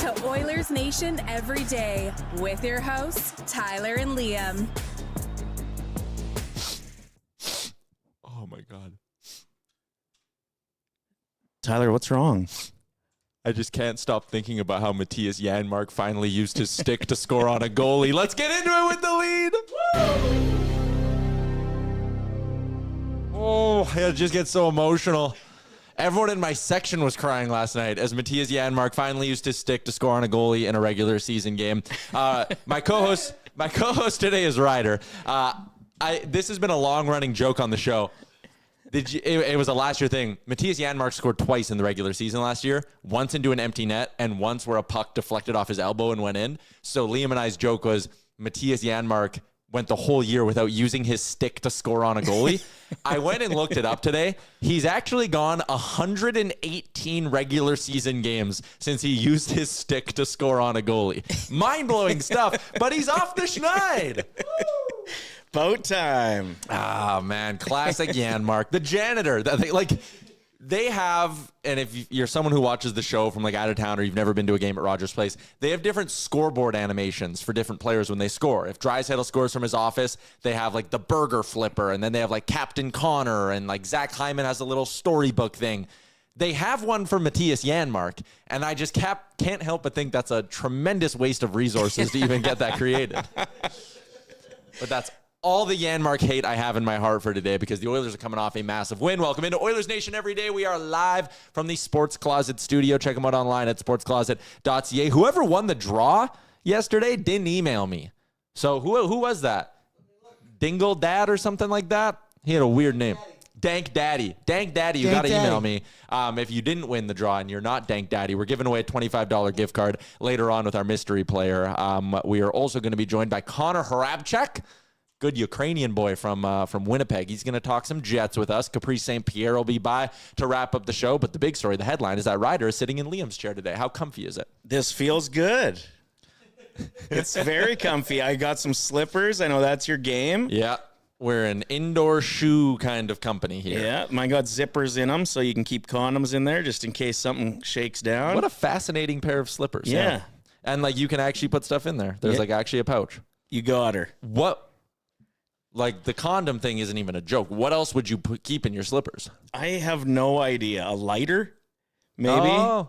to Oilers Nation Everyday with your hosts, Tyler and Liam. Oh my God. Tyler, what's wrong? I just can't stop thinking about how Mattias Yanmark finally used his stick to score on a goalie. Let's get into it with the lead. Oh, it just gets so emotional. Everyone in my section was crying last night as Mattias Yanmark finally used his stick to score on a goalie in a regular season game. My co-host today is Ryder. This has been a long-running joke on the show. It was a last year thing. Mattias Yanmark scored twice in the regular season last year, once into an empty net and once where a puck deflected off his elbow and went in. So Liam and I's joke was Mattias Yanmark went the whole year without using his stick to score on a goalie. I went and looked it up today. He's actually gone 118 regular season games since he used his stick to score on a goalie. Mind-blowing stuff, but he's off the schneid. Boat time. Ah, man. Classic Yanmark. The janitor. They have, and if you're someone who watches the show from like out of town or you've never been to a game at Rogers Place, they have different scoreboard animations for different players when they score. If Draisaitl scores from his office, they have like the burger flipper, and then they have like Captain Connor, and like Zach Hyman has a little storybook thing. They have one for Mattias Yanmark, and I just can't help but think that's a tremendous waste of resources to even get that created. But that's all the Yanmark hate I have in my heart for today because the Oilers are coming off a massive win. Welcome into Oilers Nation Everyday. We are live from the Sports Closet studio. Check them out online at sportscloset.ca. Whoever won the draw yesterday didn't email me. So who was that? Dingle Dad or something like that? He had a weird name. Dank Daddy. Dank Daddy, you got to email me. If you didn't win the draw and you're not Dank Daddy, we're giving away a $25 gift card later on with our mystery player. We are also going to be joined by Connor Hrabchak. Good Ukrainian boy from Winnipeg. He's going to talk some Jets with us. Caprice St. Pierre will be by to wrap up the show. But the big story, the headline, is that Ryder is sitting in Liam's chair today. How comfy is it? This feels good. It's very comfy. I got some slippers. I know that's your game. Yeah. We're an indoor shoe kind of company here. Yeah. Mine got zippers in them, so you can keep condoms in there just in case something shakes down. What a fascinating pair of slippers. Yeah. And like you can actually put stuff in there. There's like actually a pouch. You got her. What? Like, the condom thing isn't even a joke. What else would you keep in your slippers? I have no idea. A lighter? Maybe? Oh,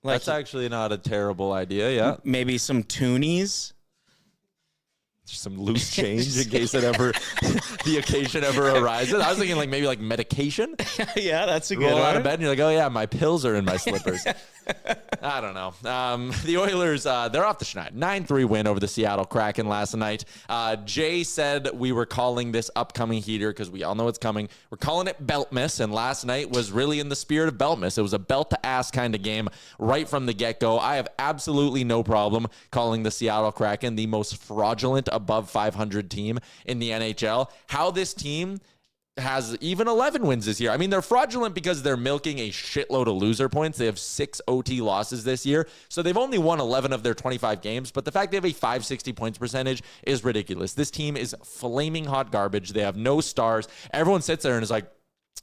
that's actually not a terrible idea, yeah. Maybe some toonies? Some loose change in case the occasion ever arises. I was thinking like maybe like medication. Yeah, that's a good one. Roll out one. of bed and you're like, oh yeah, my pills are in my slippers. I don't know. The Oilers, they're off the schneid. 9-3 win over the Seattle Kraken last night. Jay said we were calling this upcoming heater because we all know it's coming. We're calling it Beltmas, and last night was really in the spirit of Beltmas. It was a belt-to-ass kind of game right from the get-go. I have absolutely no problem calling the Seattle Kraken the most fraudulent above 500 team in the NHL. How this team has even 11 wins this year. I mean, they're fraudulent because they're milking a shitload of loser points. They have 6 OT losses this year. So they've only won 11 of their 25 games, but the fact they have a 560 points percentage is ridiculous. This team is flaming hot garbage. They have no stars. Everyone sits there and is like,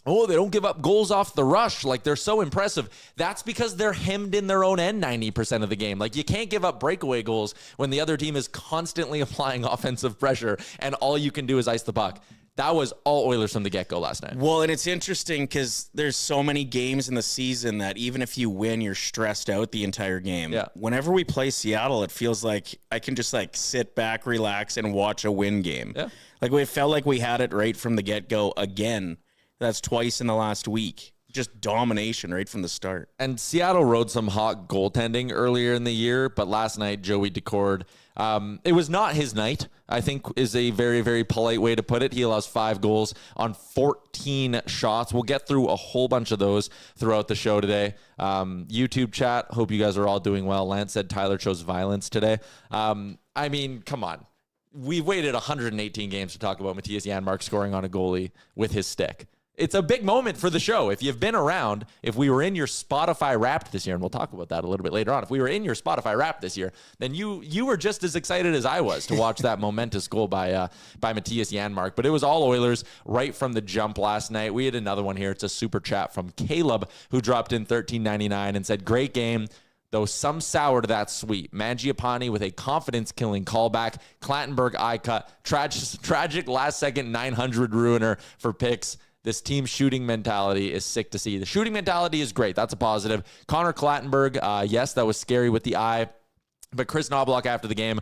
oh, they don't give up goals off the rush. Like, they're so impressive. That's because they're hemmed in their own end 90% of the game. Like, you can't give up breakaway goals when the other team is constantly applying offensive pressure and all you can do is ice the puck. That was all Oilers from the get-go last night. Well, and it's interesting because there's so many games in the season that even if you win, you're stressed out the entire game. Yeah. Whenever we play Seattle, it feels like I can just like sit back, relax, and watch a win game. Yeah. Like it felt like we had it right from the get-go again. That's twice in the last week. Just domination right from the start. And Seattle rode some hot goaltending earlier in the year, but last night, Joey Decord, it was not his night, I think is a very, very polite way to put it. He allows 5 goals on 14 shots. We'll get through a whole bunch of those throughout the show today. YouTube chat, hope you guys are all doing well. Lance said Tyler chose violence today. I mean, come on. We've waited 118 games to talk about Mattias Yanmark scoring on a goalie with his stick. It's a big moment for the show. If you've been around, if we were in your Spotify Wrapped this year, and we'll talk about that a little bit later on, if we were in your Spotify Wrapped this year, then you were just as excited as I was to watch that momentous goal by Mattias Yanmark. But it was all Oilers right from the jump last night. We had another one here. It's a super chat from Caleb, who dropped in $13.99 and said, great game. though some sour to that sweet. Mangiapane with a confidence-killing callback. Clattenburg eye cut. Tragic last-second 900 ruiner for picks. This team's shooting mentality is sick to see. The shooting mentality is great. That's a positive. Connor Clattenburg, yes, that was scary with the eye. But Chris Knobloch after the game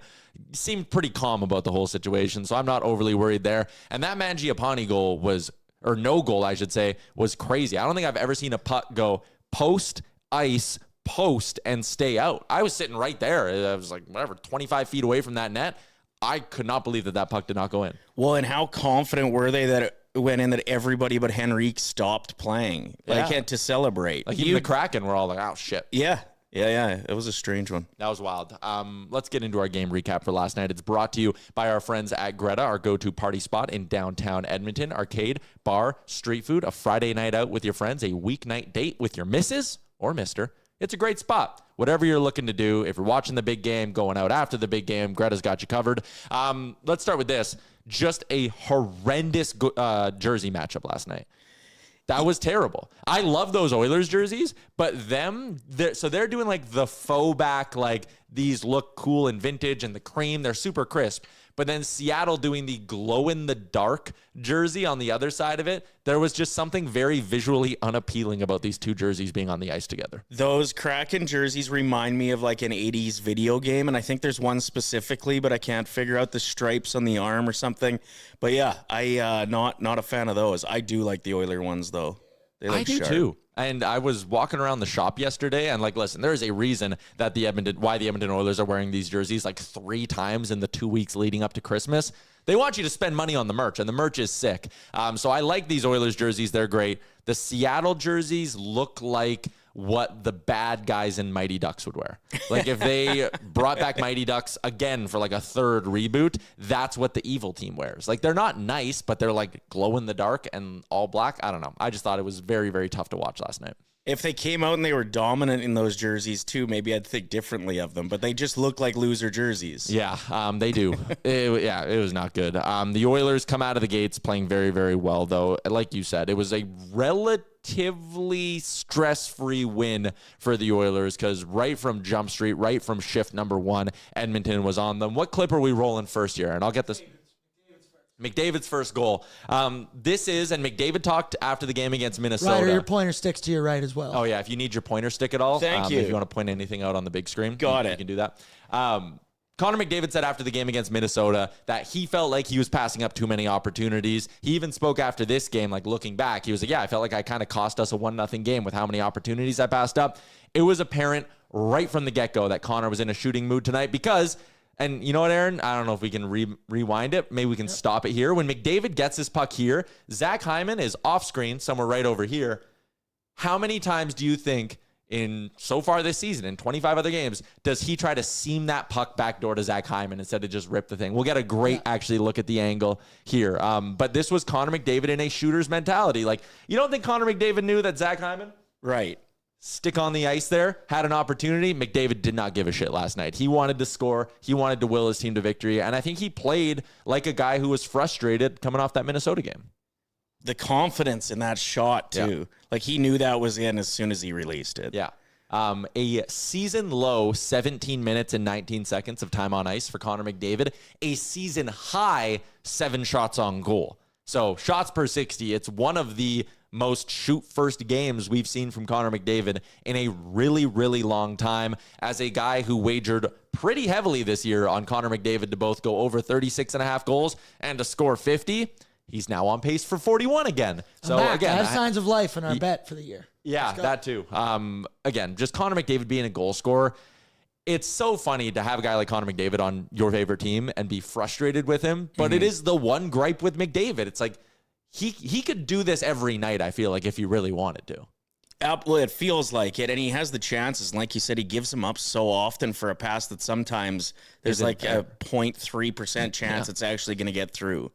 seemed pretty calm about the whole situation, so I'm not overly worried there. And that Mangiapane goal was, or no goal, I should say, was crazy. I don't think I've ever seen a puck go post, ice, post, and stay out. I was sitting right there. I was like, whatever, 25 feet away from that net. I could not believe that puck did not go in. Well, and how confident were they that it went in, that everybody but Henrique stopped playing? Like, had to celebrate. Like, even the Kraken were all like, oh, shit. Yeah. It was a strange one. That was wild. Let's get into our game recap for last night. It's brought to you by our friends at Greta, our go-to party spot in downtown Edmonton. Arcade, bar, street food, a Friday night out with your friends, a weeknight date with your missus or mister. It's a great spot. Whatever you're looking to do, if you're watching the big game, going out after the big game, Greta's got you covered. Let's start with this. Just a horrendous jersey matchup last night. That was terrible. I love those Oilers jerseys, but they're doing like the faux back, like these look cool and vintage, and the cream, they're super crisp. But then Seattle doing the glow-in-the-dark jersey on the other side of it, there was just something very visually unappealing about these two jerseys being on the ice together. Those Kraken jerseys remind me of like an 80s video game, and I think there's one specifically, but I can't figure out the stripes on the arm or something. But yeah, I not a fan of those. I do like the Oiler ones, though. They look sharp. Too. And I was walking around the shop yesterday, and like, listen, there is a reason that why the Edmonton Oilers are wearing these jerseys like 3 times in the 2 weeks leading up to Christmas. They want you to spend money on the merch, and the merch is sick. So I like these Oilers jerseys. They're great. The Seattle jerseys look like what the bad guys in Mighty Ducks would wear. Like if they brought back Mighty Ducks again for like a 3rd reboot, that's what the evil team wears. Like they're not nice, but they're like glow in the dark and all black. I don't know. I just thought it was very, very tough to watch last night. If they came out and they were dominant in those jerseys too, maybe I'd think differently of them, but they just look like loser jerseys. Yeah, they do. It was not good. The Oilers come out of the gates playing very, very well, though. Like you said, it was a relatively stress-free win for the Oilers because right from Jump Street, right from shift number 1, Edmonton was on them. What clip are we rolling first here? And I'll get this. McDavid's first goal. This is, and McDavid talked after the game against Minnesota. Ryder, your pointer sticks to your right as well. Oh, yeah. If you need your pointer stick at all, Thank you. If you want to point anything out on the big screen, you can do that. Connor McDavid said after the game against Minnesota that he felt like he was passing up too many opportunities. He even spoke after this game, like looking back. He was like, yeah, I felt like I kind of cost us a 1-0 game with how many opportunities I passed up. It was apparent right from the get-go that Connor was in a shooting mood tonight because, and you know what, Aaron? I don't know if we can rewind it. Maybe we can stop it here. When McDavid gets his puck here, Zach Hyman is off screen, somewhere right over here. How many times do you think in so far this season, in 25 other games, does he try to seam that puck backdoor to Zach Hyman instead of just rip the thing? We'll get a great actually look at the angle here. But this was Connor McDavid in a shooter's mentality. Like, you don't think Connor McDavid knew that Zach Hyman? Right. Stick on the ice there, had an opportunity. McDavid did not give a shit last night. He wanted to score. He wanted to will his team to victory. And I think he played like a guy who was frustrated coming off that Minnesota game. The confidence in that shot, too. Yeah. Like, he knew that was in as soon as he released it. Yeah. A season low 17 minutes and 19 seconds of time on ice for Connor McDavid. A season high 7 shots on goal. So shots per 60. It's one of the most shoot-first games we've seen from Connor McDavid in a really, really long time as a guy who wagered pretty heavily this year on Connor McDavid to both go over 36.5 goals and to score 50. He's now on pace for 41 again. So again, I have signs of life in our bet for the year. Yeah, that too. Again, just Connor McDavid being a goal scorer. It's so funny to have a guy like Connor McDavid on your favorite team and be frustrated with him. But it is the one gripe with McDavid. It's like he could do this every night, I feel like, if he really wanted to. Well, it feels like it, and he has the chances. And like you said, he gives them up so often for a pass that sometimes there's like a 0.3% chance it's actually going to get through.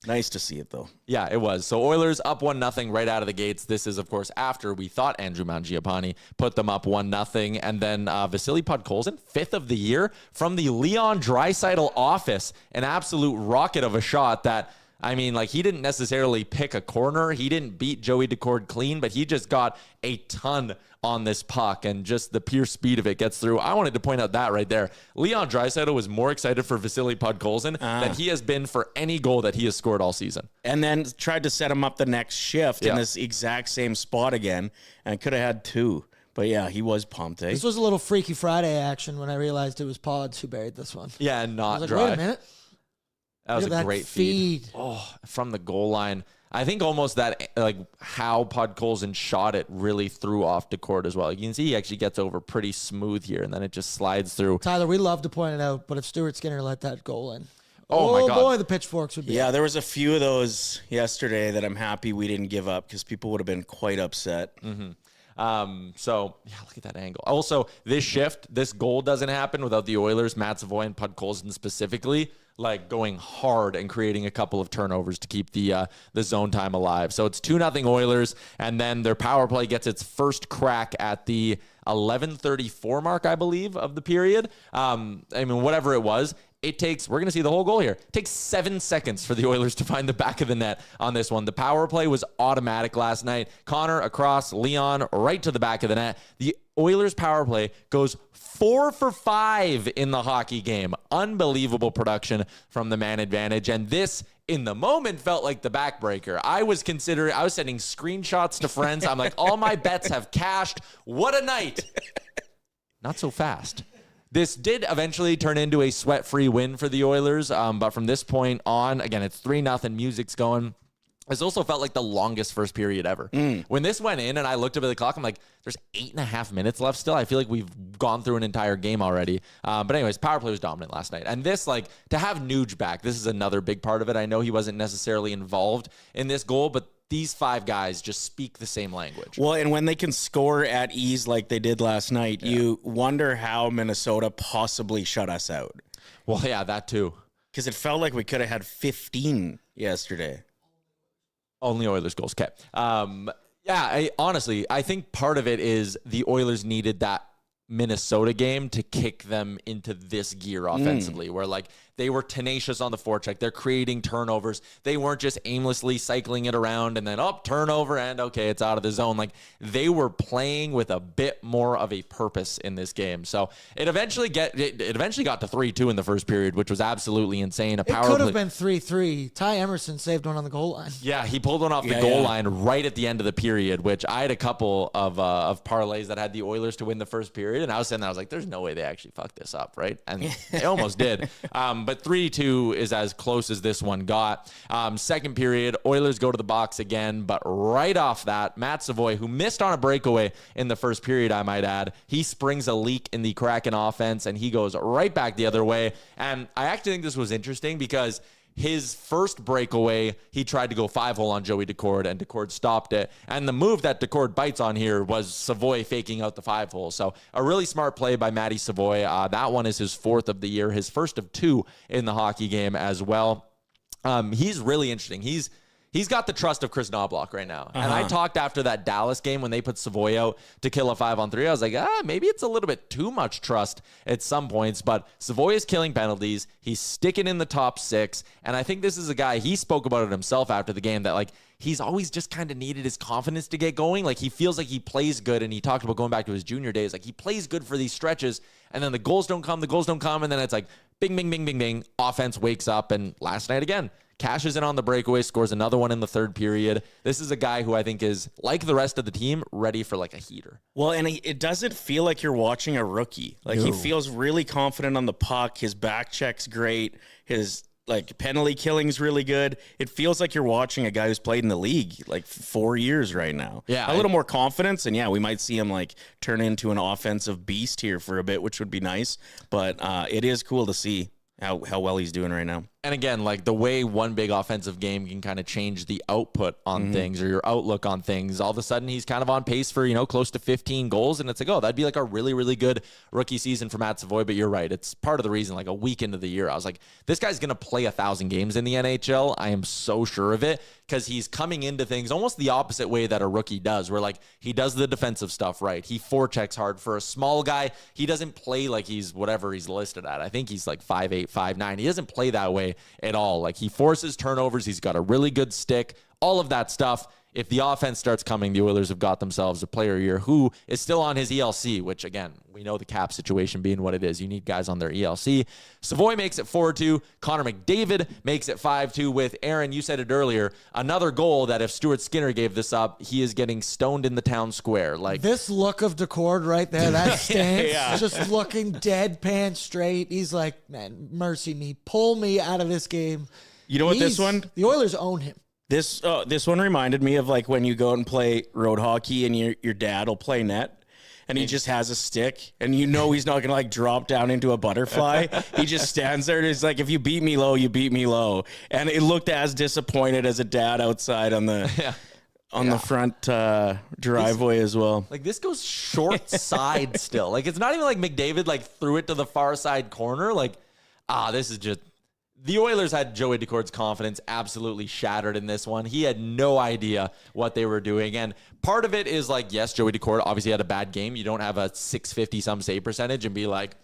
Nice to see it, though. Yeah, it was. So Oilers up 1-0 right out of the gates. This is, of course, after we thought Andrew Mangiapane put them up 1-0. And then Vasily Podkolzin, 5th of the year, from the Leon Draisaitl office. An absolute rocket of a shot that, I mean, like, he didn't necessarily pick a corner. He didn't beat Joey Decord clean, but he just got a ton on this puck, and just the pure speed of it gets through. I wanted to point out that right there. Leon Draisaitl was more excited for Vasily Podkolzin than he has been for any goal that he has scored all season. And then tried to set him up the next shift in this exact same spot again, and could have had 2. But yeah, he was pumped. This was a little Freaky Friday action when I realized it was Pods who buried this one. Yeah, and not I was like, Dry. wait a minute. That was a great feed. Oh, from the goal line. I think almost that, like, how Podkolzin shot it really threw off Decord as well. You can see he actually gets over pretty smooth here, and then it just slides through. Tyler, we love to point it out, but if Stuart Skinner let that goal in, oh my God, boy, the pitchforks would be. Yeah, there was a few of those yesterday that I'm happy we didn't give up because people would have been quite upset. So, yeah, look at that angle. Also, this shift, this goal doesn't happen without the Oilers, Matt Savoie and Podkolzin specifically, like going hard and creating a couple of turnovers to keep the zone time alive. So it's 2-0 Oilers, and then their power play gets its first crack at the 11:34 mark, I believe, of the period. I mean, whatever it was. It takes, we're going to see the whole goal here. It takes 7 seconds for the Oilers to find the back of the net on this one. The power play was automatic last night. Connor across, Leon right to the back of the net. The Oilers power play goes 4 for 5 in the hockey game. Unbelievable production from the man advantage. And this, in the moment, felt like the backbreaker. I was sending screenshots to friends. I'm like, all my bets have cashed. What a night. Not so fast. This did eventually turn into a sweat-free win for the Oilers, but from this point on, again, it's 3-0, music's going. This also felt like the longest first period ever. When this went in and I looked up at the clock, I'm like, there's 8.5 minutes left still. I feel like we've gone through an entire game already. But anyways, power play was dominant last night. And this, like, to have Nuge back, this is another big part of it. I know he wasn't necessarily involved in this goal, but these 5 guys just speak the same language. Well, and when they can score at ease like they did last night, you wonder how Minnesota possibly shut us out. Well, yeah, that too. Because it felt like we could have had 15 yesterday. Only Oilers goals. Okay. Honestly, I think part of it is the Oilers needed that Minnesota game to kick them into this gear offensively, where like they were tenacious on the forecheck. They're creating turnovers. They weren't just aimlessly cycling it around and then turnover and okay, it's out of the zone. Like they were playing with a bit more of a purpose in this game. So it eventually got to 3-2 in the first period, which was absolutely insane. It could have been 3-3. Ty Emerson saved one on the goal line. Yeah, he pulled one off the goal line right at the end of the period, which I had a couple of parlays that had the Oilers to win the first period, and I was sitting there, I was like, there's no way they actually fucked this up, right? And they almost did. But 3-2 is as close as this one got. Second period, Oilers go to the box again, but right off that, Matt Savoie, who missed on a breakaway in the first period, I might add, he springs a leak in the Kraken offense, and he goes right back the other way. And I actually think this was interesting because his first breakaway, he tried to go 5-hole on Joey Decord, and Decord stopped it. And the move that Decord bites on here was Savoie faking out the 5-hole. So a really smart play by Matty Savoie. That one is his 4th of the year, his first of 2 in the hockey game as well. He's really interesting. He's got the trust of Chris Knobloch right now. And I talked after that Dallas game when they put Savoie out to kill a 5-on-3. I was like, maybe it's a little bit too much trust at some points. But Savoie is killing penalties. He's sticking in the top 6. And I think this is a guy, he spoke about it himself after the game, that like he's always just kind of needed his confidence to get going. Like he feels like he plays good. And he talked about going back to his junior days. Like he plays good for these stretches. And then the goals don't come. And then it's like bing, bing, bing, bing, bing. Offense wakes up. And last night again, cashes in on the breakaway, scores another one in the third period. This is a guy who I think is, like the rest of the team, ready for like a heater. Well, and it doesn't feel like you're watching a rookie. Like he feels really confident on the puck. His back check's great. His like penalty killing's really good. It feels like you're watching a guy who's played in the league like 4 years right now. Yeah, a little more confidence, and we might see him like turn into an offensive beast here for a bit, which would be nice. But it is cool to see how well he's doing right now. And again, like the way one big offensive game can kind of change the output on things or your outlook on things. All of a sudden, he's kind of on pace for, close to 15 goals. And it's like, that'd be like a really, really good rookie season for Matt Savoie. But you're right. It's part of the reason, like a week into the year, I was like, this guy's going to play 1,000 games in the NHL. I am so sure of it, because he's coming into things almost the opposite way that a rookie does, where like he does the defensive stuff right. He forechecks hard. For a small guy, he doesn't play like he's whatever he's listed at. I think he's like 5'8", 5'9". He doesn't play that way at all. Like he forces turnovers. He's got a really good stick, all of that stuff. if the offense starts coming, the Oilers have got themselves a player here who is still on his ELC, which, again, we know the cap situation being what it is. You need guys on their ELC. Savoie makes it 4-2. Connor McDavid makes it 5-2 with, Aaron, you said it earlier, another goal that if Stuart Skinner gave this up, he is getting stoned in the town square. Like this look of Decord right there, that stance, just looking deadpan straight. He's like, man, mercy me. Pull me out of this game. You know what this one? The Oilers own him. This one reminded me of like when you go out and play road hockey and your dad will play net and he just has a stick and you know he's not going to like drop down into a butterfly. He just stands there and he's like, if you beat me low, you beat me low. And it looked as disappointed as a dad outside on the the front driveway as well. Like this goes short side still. Like it's not even like McDavid like threw it to the far side corner. Like, this is just... The Oilers had Joey Decord's confidence absolutely shattered in this one. He had no idea what they were doing. And part of it is like, yes, Joey Decord obviously had a bad game. You don't have a 650-some save percentage and be like,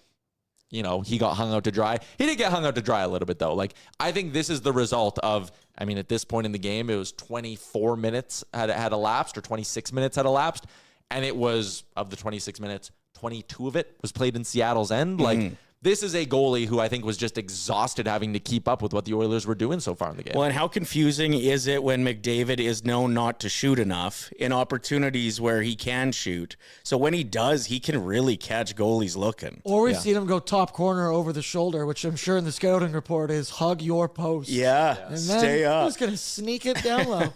you know, he got hung out to dry. He did get hung out to dry a little bit, though. Like, I think this is the result of, I mean, at this point in the game, it was 24 minutes had elapsed or 26 minutes had elapsed. And it was, of the 26 minutes, 22 of it was played in Seattle's end. Like, this is a goalie who I think was just exhausted having to keep up with what the Oilers were doing so far in the game. Well, and how confusing is it when McDavid is known not to shoot enough in opportunities where he can shoot? So when he does, he can really catch goalies looking. Or we've seen him go top corner over the shoulder, which I'm sure in the scouting report is hug your post. Yeah, and stay then up. he's going to sneak it down low.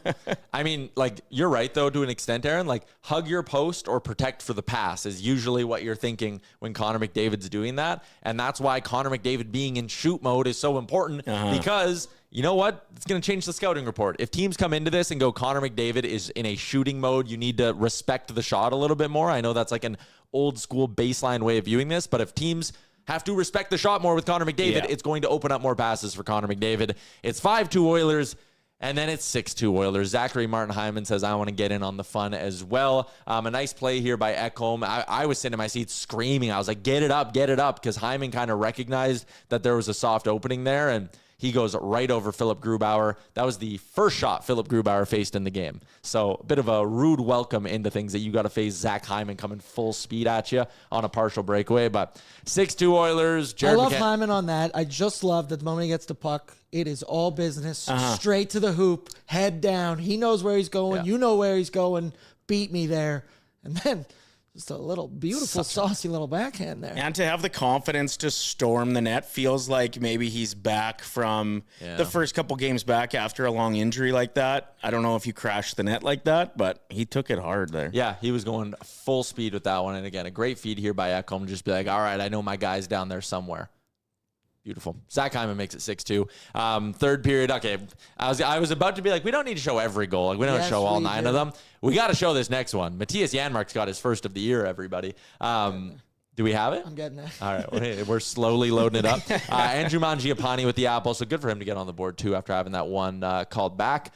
I mean, like, you're right, though, to an extent, Aaron. Like, hug your post or protect for the pass is usually what you're thinking when Connor McDavid's doing that. And that's why Connor McDavid being in shoot mode is so important because, you know what? It's going to change the scouting report. If teams come into this and go, Connor McDavid is in a shooting mode, you need to respect the shot a little bit more. I know that's like an old school baseline way of viewing this, but if teams have to respect the shot more with Connor McDavid, it's going to open up more passes for Connor McDavid. It's 5-2 Oilers. And then it's 6-2 Oilers. Zachary Martin-Hyman says, I want to get in on the fun as well. A nice play here by Ekholm. I was sitting in my seat screaming. I was like, get it up, because Hyman kind of recognized that there was a soft opening there, and he goes right over Philip Grubauer. That was the first shot Philip Grubauer faced in the game. So a bit of a rude welcome into things that you got to face Zach Hyman coming full speed at you on a partial breakaway. But 6-2 Oilers. I love Hyman on that. I just love that the moment he gets the puck, it is all business, straight to the hoop, head down. He knows where he's going. Yeah. You know where he's going. Beat me there. And then just a little beautiful, saucy little backhand there. And to have the confidence to storm the net feels like maybe he's back from the first couple games back after a long injury like that. I don't know if you crashed the net like that, but he took it hard there. Yeah, he was going full speed with that one. And again, a great feed here by Ekholm. Just be like, all right, I know my guy's down there somewhere. Beautiful. Zach Hyman makes it 6-2. Third period. Okay. I was about to be like, we don't need to show every goal. Like, we don't show all 9 of them. We got to show this next one. Matthias Yanmark's got his first of the year, everybody. Do we have it? I'm getting it. All right. We're slowly loading it up. Andrew Mangiapane with the apple. So good for him to get on the board, too, after having that one called back.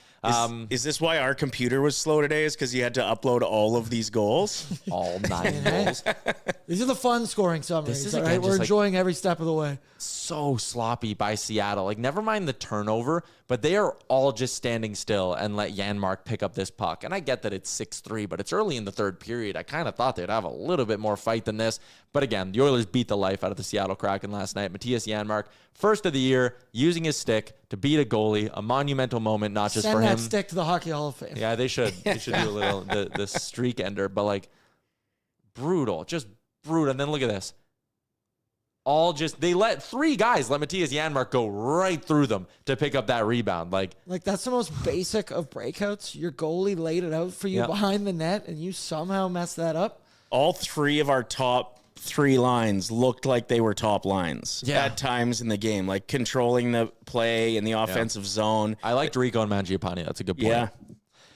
Is this why our computer was slow today? Is because you had to upload all of these goals? All 9 goals. These are the fun scoring summaries. This is all again right? We're just enjoying every step of the way. So sloppy by Seattle. Like, never mind the turnover, but they are all just standing still and let Yanmark pick up this puck. And I get that it's 6-3, but it's early in the third period. I kind of thought they'd have a little bit more fight than this. But again, the Oilers beat the life out of the Seattle Kraken last night. Matthias Yanmark, first of the year, using his stick to beat a goalie, a monumental moment, not just for him. Send that stick to the Hockey Hall of Fame. Yeah, they should. They should do a little the streak ender, but like brutal, just brutal. And then look at this. They let 3 guys let Matthias Yanmark go right through them to pick up that rebound. Like that's the most basic of breakouts. Your goalie laid it out for you behind the net, and you somehow messed that up. All 3 of our top 3 lines looked like they were top lines at times in the game, like controlling the play in the offensive zone. I liked Rico and Mangiapane. That's a good point. Yeah.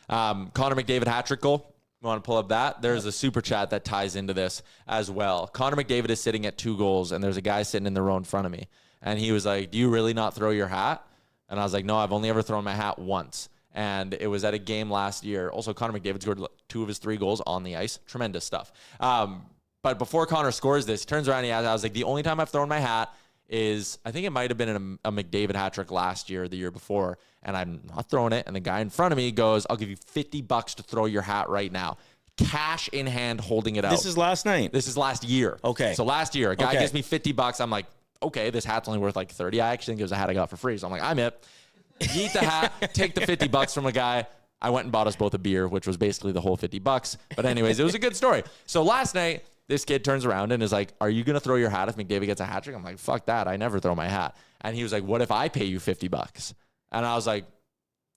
Connor McDavid hat-trick goal. You want to pull up that? There's a super chat that ties into this as well. Connor McDavid is sitting at 2 goals, and there's a guy sitting in the row in front of me. And he was like, do you really not throw your hat? And I was like, no, I've only ever thrown my hat once. And it was at a game last year. Also, Connor McDavid scored 2 of his 3 goals on the ice. Tremendous stuff. But before Connor scores this, he turns around and I was like, the only time I've thrown my hat is I think it might have been a McDavid hat trick last year or the year before, and I'm not throwing it. And the guy in front of me goes, "I'll give you $50 to throw your hat right now." Cash in hand, holding it out. This is last night. This is last year. Okay. So last year, a guy gives me $50. I'm like, okay, this hat's only worth like 30. I actually think it was a hat I got for free. So I'm like, I'm it. Yeet the hat, take the $50 from a guy. I went and bought us both a beer, which was basically the whole $50. But anyways, it was a good story. So last night, this kid turns around and is like, "Are you going to throw your hat if McDavid gets a hat trick?" I'm like, "Fuck that. I never throw my hat." And he was like, "What if I pay you $50? And I was like,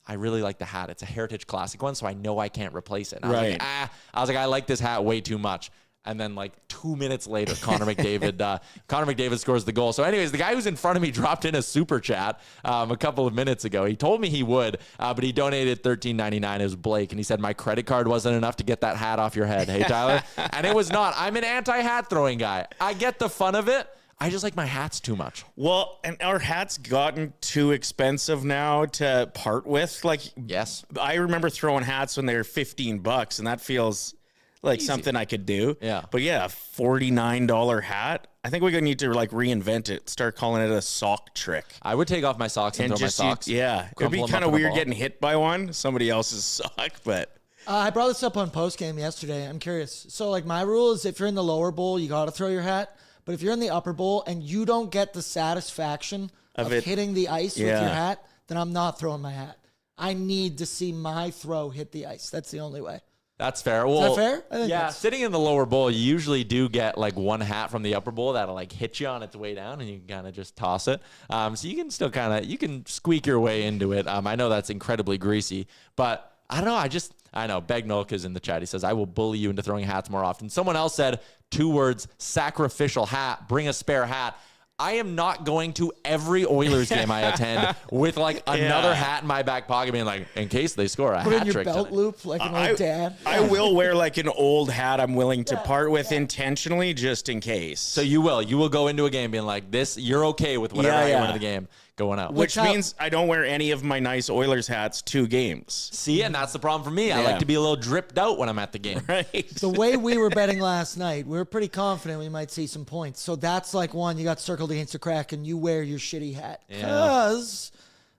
"I really like the hat. It's a Heritage Classic one, so I know I can't replace it." And I was like, I like this hat way too much. And then like 2 minutes later, Connor McDavid scores the goal. So anyways, the guy who's in front of me dropped in a super chat a couple of minutes ago. He told me he would, but he donated $13.99. It was Blake. And he said, "My credit card wasn't enough to get that hat off your head." Hey, Tyler. And it was not. I'm an anti-hat throwing guy. I get the fun of it. I just like my hats too much. Well, and our hats gotten too expensive now to part with. Like, yes, I remember throwing hats when they were $15, and that feels like something I could do. Yeah. But yeah, a $49 hat. I think we're gonna need to like reinvent it. Start calling it a sock trick. I would take off my socks and throw my socks. It'd be kind of weird getting hit by somebody else's sock, but. I brought this up on post game yesterday. I'm curious. So like my rule is if you're in the lower bowl, you got to throw your hat. But if you're in the upper bowl and you don't get the satisfaction of hitting the ice with your hat, then I'm not throwing my hat. I need to see my throw hit the ice. That's the only way. That's fair. Well, is that fair? I think yeah, sitting in the lower bowl, you usually do get like one hat from the upper bowl that'll like hit you on its way down, and you can kind of just toss it. So you can still you can squeak your way into it. I know that's incredibly greasy, but I don't know. I know. Begnolk is in the chat. He says, "I will bully you into throwing hats more often." Someone else said 2 words, sacrificial hat, bring a spare hat. I am not going to every Oilers game I attend with like another hat in my back pocket being like, in case they score a hat trick. Put in your belt loop like an old dad. I will wear like an old hat I'm willing to part with intentionally just in case. So you will go into a game being like this, you're okay with whatever I go into the game going out. Which means I don't wear any of my nice Oilers hats 2 games. See, and that's the problem for me. I like to be a little dripped out when I'm at the game. Right. The way we were betting last night, we were pretty confident we might see some points. So that's like one, you got circled against the Kraken, you wear your shitty hat. Because,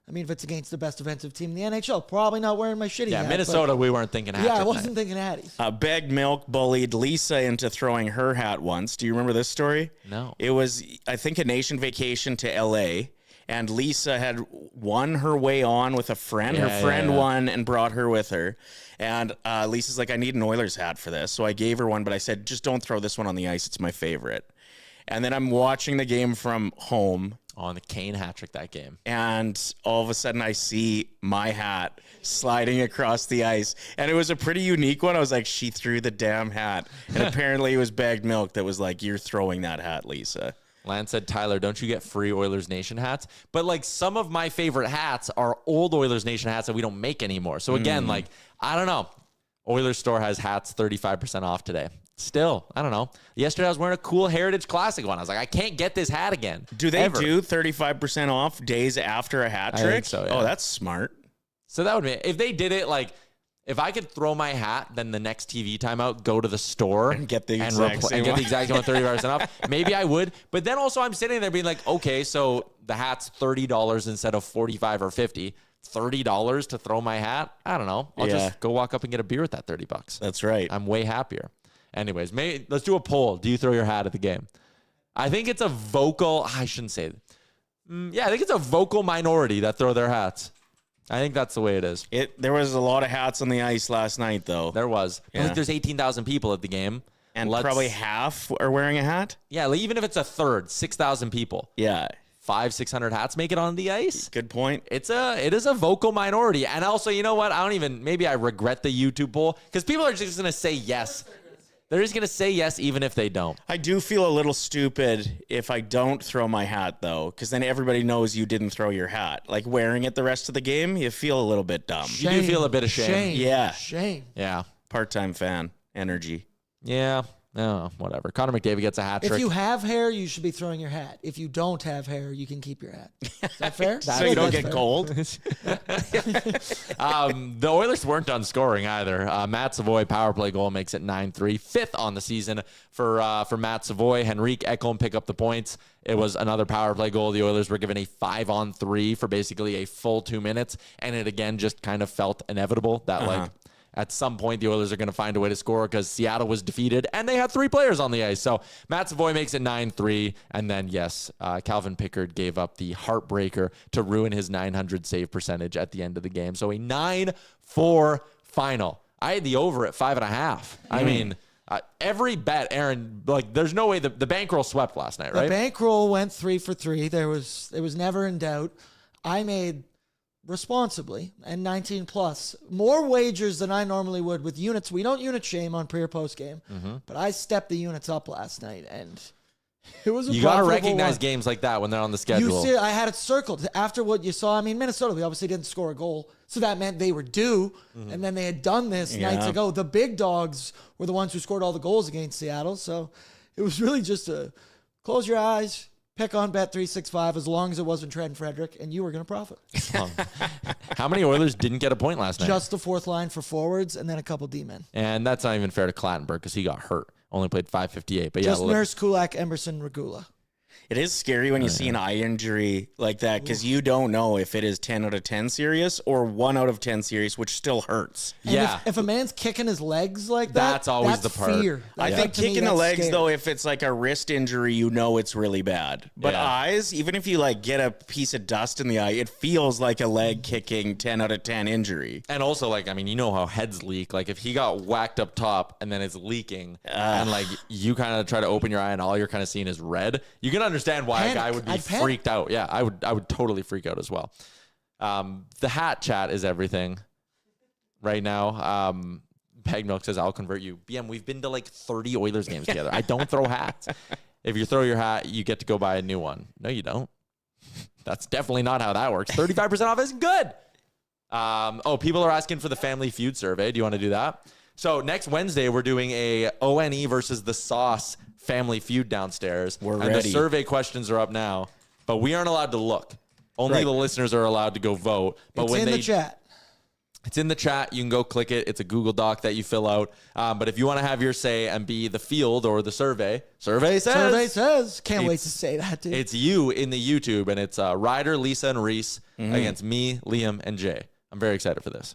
I mean, if it's against the best defensive team in the NHL, probably not wearing my shitty hat. Yeah, Minnesota, we weren't thinking hat. Yeah, I wasn't thinking hatties. Begged Milk bullied Lisa into throwing her hat once. Do you remember this story? No. It was, I think, a nation vacation to L.A., and Lisa had won her way on with a friend. Her friend won and brought her with her. And Lisa's like, "I need an Oilers hat for this." So I gave her one, but I said, "Just don't throw this one on the ice. It's my favorite." And then I'm watching the game from home. On the Kane hat trick that game. And all of a sudden I see my hat sliding across the ice. And it was a pretty unique one. I was like, she threw the damn hat. And apparently it was Bagged Milk that was like, "You're throwing that hat, Lisa." Lance said, "Tyler, don't you get free Oilers Nation hats?" But like some of my favorite hats are old Oilers Nation hats that we don't make anymore. So again, like, I don't know. Oilers store has hats 35% off today. Still, I don't know. Yesterday I was wearing a cool Heritage Classic one. I was like, I can't get this hat again. Do they do 35% off days after a hat trick? I think so, yeah. Oh, that's smart. So that would be, if they did it like, if I could throw my hat, then the next TV timeout, go to the store and get the exact same and get the exact same 30% off. Maybe I would. But then also I'm sitting there being like, okay, so the hat's $30 instead of $45 or $50. $30 to throw my hat? I don't know. I'll just go walk up and get a beer with that $30. That's right. I'm way happier. Anyways, let's do a poll. Do you throw your hat at the game? I think it's a vocal, I shouldn't say it. I think it's a vocal minority that throw their hats. I think that's the way it is. There was a lot of hats on the ice last night, though. There was. I think there's 18,000 people at the game. And probably half are wearing a hat? Yeah, like even if it's a third, 6,000 people. Yeah. 500-600 hats make it on the ice. Good point. It is a vocal minority. And also, you know what? Maybe I regret the YouTube poll because people are just going to say yes. They're just going to say yes even if they don't. I do feel a little stupid if I don't throw my hat, though, because then everybody knows you didn't throw your hat. Like wearing it the rest of the game, you feel a little bit dumb. You do feel a bit of shame. Yeah. Shame. Yeah. Part-time fan energy. Yeah. Oh, whatever. Connor McDavid gets a hat trick. If you have hair, you should be throwing your hat. If you don't have hair, you can keep your hat. Is that fair? So you don't get cold? The Oilers weren't done scoring either. Matt Savoie power play goal makes it 9-3. Fifth on the season for Matt Savoie. Henrique Ekholm pick up the points. It was another power play goal. The Oilers were given a 5-on-3 for basically a full 2 minutes. And it again just kind of felt inevitable that like at some point the Oilers are going to find a way to score because Seattle was defeated and they had 3 players on the ice. So Matt Savoie makes it 9-3. And then, yes, Calvin Pickard gave up the heartbreaker to ruin his .900 save percentage at the end of the game. So a 9-4 final. I had the over at 5.5. I mean, every bet, Aaron, like there's no way the bankroll swept last night, right? The bankroll went 3 for 3. It was never in doubt. I made responsibly and 19 plus more wagers than I normally would with units. We don't unit shame on pre or post game, but I stepped the units up last night and it was you got to recognize games like that when they're on the schedule. You see, I had it circled after what you saw. I mean, Minnesota, we obviously didn't score a goal, so that meant they were due, and then they had done this nights ago. The big dogs were the ones who scored all the goals against Seattle, so it was really just a close your eyes, pick on Bet365 as long as it wasn't Trent Frederick, and you were going to profit. How many Oilers didn't get a point last night? Just the fourth line for forwards and then a couple D-men. And that's not even fair to Clattenburg because he got hurt. Only played 558. But just yeah, Nurse, Kulak, Emerson, Regula. It is scary when you see an eye injury like that because you don't know if it is 10 out of 10 serious or 1 out of 10 serious, which still hurts. And if a man's kicking his legs like that, that's always the part. Fear. I think kicking the legs, though, if it's like a wrist injury, you know it's really bad. But eyes, even if you like get a piece of dust in the eye, it feels like a leg kicking 10 out of 10 injury. And also, like, I mean, you know how heads leak. Like, if he got whacked up top and then it's leaking, and like you kind of try to open your eye and all you're kind of seeing is red, you can understand why a guy would be freaked out. Yeah, I would totally freak out as well. The hat chat is everything right now. Peg Milk says, I'll convert you. BM, we've been to like 30 Oilers games together. I don't throw hats. If you throw your hat, you get to go buy a new one. No, you don't. That's definitely not how that works. 35% off is good. People are asking for the Family Feud survey. Do you want to do that? So next Wednesday, we're doing a ONE versus the Sauce Family Feud downstairs. We're ready. The survey questions are up now, but we aren't allowed to look. Only the listeners are allowed to go vote. But it's in the chat. It's in the chat. You can go click it. It's a Google Doc that you fill out. But if you want to have your say and be the field or the survey says. Can't wait to say that, dude. It's you in the YouTube, and it's Ryder, Lisa, and Reese against me, Liam, and Jay. I'm very excited for this.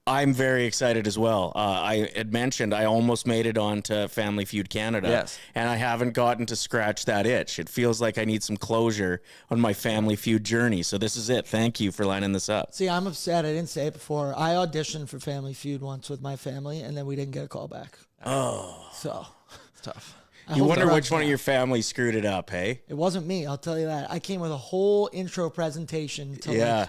I'm very excited as well. I had mentioned I almost made it onto Family Feud Canada, and I haven't gotten to scratch that itch. It feels like I need some closure on my Family Feud journey. So this is it. Thank you for lining this up. See, I'm upset. I didn't say it before. I auditioned for Family Feud once with my family, and then we didn't get a call back. Oh. So it's tough. You wonder which one of your family screwed it up, hey? It wasn't me, I'll tell you that. I came with a whole intro presentation to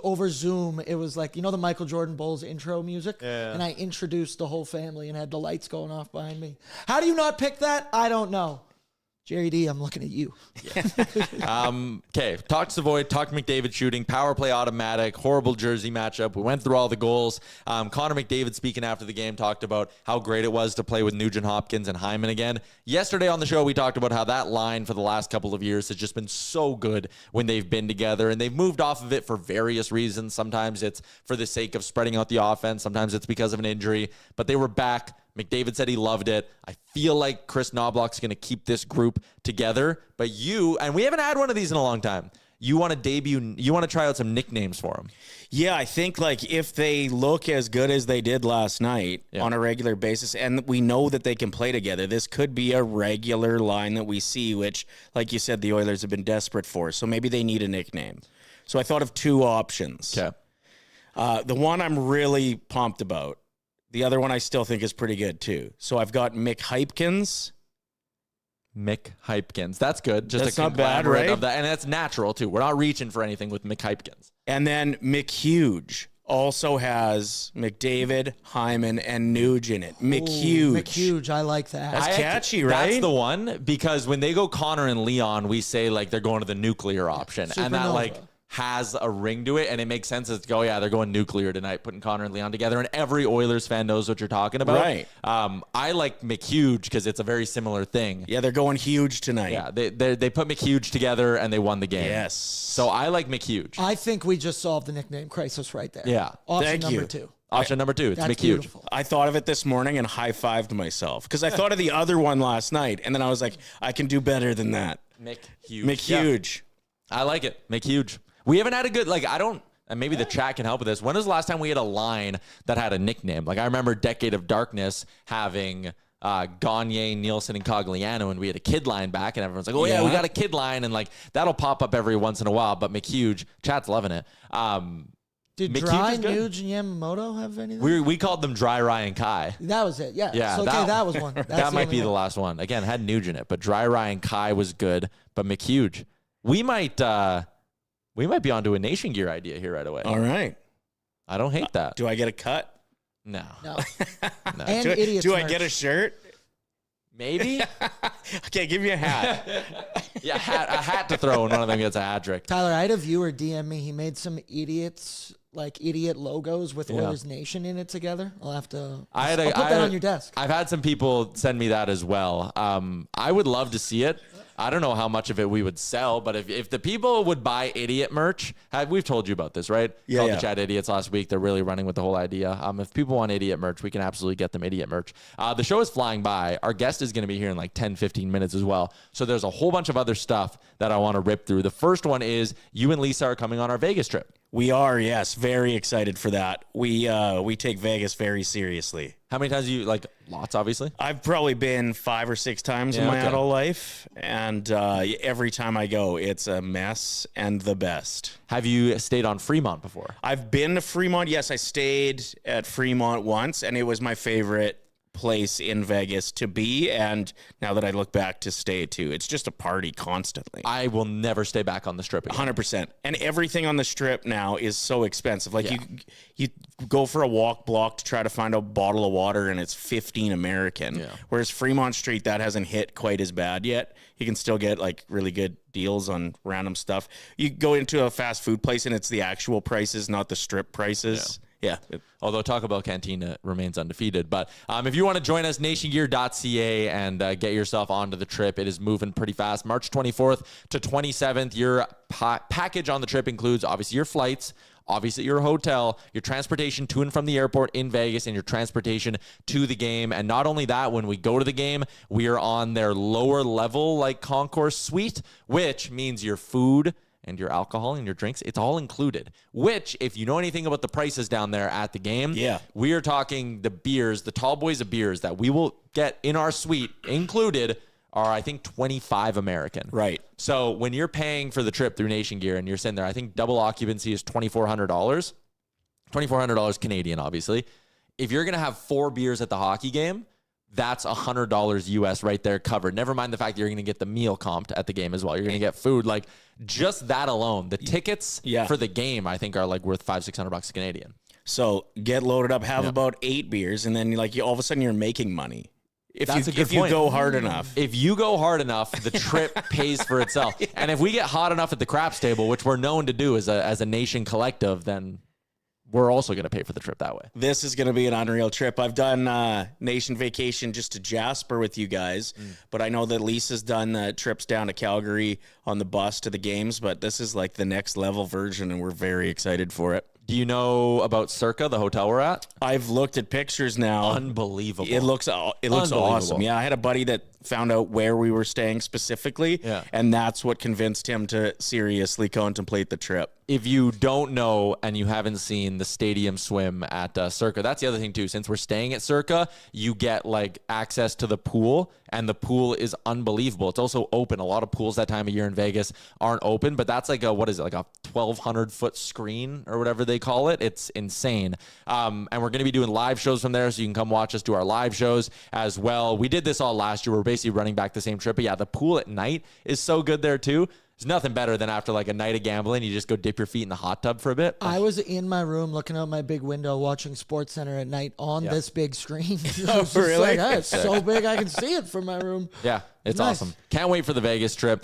over Zoom. It was like, you know, the Michael Jordan Bulls intro music? Yeah. And I introduced the whole family and had the lights going off behind me. How do you not pick that? I don't know. Jerry D, I'm looking at you. Okay, talk Savoie, talk McDavid shooting, power play automatic, horrible jersey matchup. We went through all the goals. Connor McDavid, speaking after the game, talked about how great it was to play with Nugent-Hopkins and Hyman again. Yesterday on the show, we talked about how that line for the last couple of years has just been so good when they've been together, and they've moved off of it for various reasons. Sometimes it's for the sake of spreading out the offense. Sometimes it's because of an injury, but they were back. McDavid said he loved it. I feel like Chris Knobloch's going to keep this group together. But and we haven't had one of these in a long time. You want to try out some nicknames for them. Yeah, I think like if they look as good as they did last night on a regular basis, and we know that they can play together, this could be a regular line that we see, which, like you said, the Oilers have been desperate for. So maybe they need a nickname. So I thought of 2 options. Okay. The one I'm really pumped about. The other one I still think is pretty good, too. So I've got Mick Hypkins. Mick Hypkins. That's good. Just that's not bad, right? Of that. And that's natural, too. We're not reaching for anything with Mick Hypkins. And then McHuge also has McDavid, Hyman, and Nuge in it. McHuge. McHuge, I like that. That's catchy, right? That's the one, because when they go Connor and Leon, we say, like, they're going to the nuclear option. Supernova. And that, like, has a ring to it, and it makes sense as to go, yeah, they're going nuclear tonight, putting Connor and Leon together, and every Oilers fan knows what you're talking about. Right. I like McHuge because it's a very similar thing. Yeah, they're going huge tonight. Yeah, they put McHuge together and they won the game. Yes. So I like McHuge. I think we just solved the nickname crisis right there. Yeah. Option Thank number you. 2. Option number 2, it's That's McHuge. beautiful. I thought of it this morning and high-fived myself because I thought of the other one last night, and then I was like, I can do better than that. McHuge. McHuge. Yeah. I like it. McHuge. We haven't had a good, and maybe the chat can help with this. When was the last time we had a line that had a nickname? Like, I remember Decade of Darkness having Gagne, Nielsen, and Cogliano, and we had a kid line back, and everyone's like, oh, yeah, we got a kid line, and like that'll pop up every once in a while, but McHuge, chat's loving it. Did McHuge Dry, is good. Nuge, and Yamamoto have anything? We called them Dry, Ryan, Kai. That was it. Yeah. Yeah, So, that was one. That's that might be only the one. last one. Again, had Nuge in it, but Dry, Ryan, Kai was good, but McHuge. We might be onto a Nation Gear idea here right away. All right. I don't hate that. Do I get a cut? No. No. No. And Do idiots I merch. get a shirt? Maybe. Okay, give me a hat. Yeah, a hat to throw, and one of them gets a hat trick. Tyler, I had a viewer DM me. He made some idiot logos with Oilers Nation in it together. I'll have to. I'll put that on your desk. I've had some people send me that as well. I would love to see it. I don't know how much of it we would sell, but if the people would buy idiot merch, we've told you about this, right? Yeah, Called yeah. the chat idiots last week. They're really running with the whole idea. If people want idiot merch, we can absolutely get them idiot merch. The show is flying by. Our guest is going to be here in like 10, 15 minutes as well. So there's a whole bunch of other stuff that I want to rip through. The first one is you and Lisa are coming on our Vegas trip. We are, yes, very excited for that. We take Vegas very seriously. How many times you lots, obviously? I've probably been 5 or 6 times in my adult life, and every time I go, it's a mess and the best. Have you stayed on Fremont before? I've been to Fremont. Yes, I stayed at Fremont once, and it was my favorite place in Vegas to be, and now that I look back, to stay too. It's just a party constantly. I will never stay back on the strip again. 100%. And everything on the strip now is so expensive. Like you go for a walk block to try to find a bottle of water and it's 15 American. Yeah. Whereas Fremont Street, that hasn't hit quite as bad yet. You can still get like really good deals on random stuff. You go into a fast food place and it's the actual prices, not the strip prices. Yeah. Although Taco Bell Cantina remains undefeated. But if you want to join us, nationgear.ca and get yourself onto the trip, it is moving pretty fast. March 24th to 27th, your package on the trip includes obviously your flights, obviously your hotel, your transportation to and from the airport in Vegas, and your transportation to the game. And not only that, when we go to the game, we are on their lower level concourse suite, which means your food and your alcohol and your drinks, it's all included. Which, if you know anything about the prices down there at the game, we are talking the beers, the tall boys of beers that we will get in our suite included are, I think, 25 American. Right. So when you're paying for the trip through Nation Gear and you're sitting there, I think double occupancy is $2,400. $2,400 Canadian, obviously. If you're going to have 4 beers at the hockey game, that's $100 US right there covered. Never mind the fact that you're going to get the meal comped at the game as well. You're going to get food. Just that alone, the tickets for the game, I think, are worth $500-600 Canadian. So get loaded up, have about 8 beers, and then all of a sudden you're making money. If you go hard enough. If you go hard enough, the trip pays for itself. And if we get hot enough at the craps table, which we're known to do as a nation collective, then we're also going to pay for the trip that way. This is going to be an unreal trip. I've done Nation Vacation just to Jasper with you guys, but I know that Lisa's done trips down to Calgary on the bus to the games, but this is the next level version, and we're very excited for it. Do you know about Circa, the hotel we're at? I've looked at pictures now. Unbelievable. It looks awesome. Yeah, I had a buddy that found out where we were staying specifically, and that's what convinced him to seriously contemplate the trip. If you don't know and you haven't seen the stadium swim at Circa, that's the other thing too. Since we're staying at Circa, you get access to the pool, and the pool is unbelievable. It's also open. A lot of pools that time of year in Vegas aren't open, but that's a 1,200 foot screen or whatever they call it. It's insane. And we're going to be doing live shows from there, so you can come watch us do our live shows as well. We did this all last year. We're basically running back the same trip, but yeah, the pool at night is so good there too. There's nothing better than after a night of gambling, you just go dip your feet in the hot tub for a bit. I was in my room looking out my big window watching SportsCenter at night on this big screen. Really? It's so big I can see it from my room. Yeah, it's awesome. Can't wait for the Vegas trip.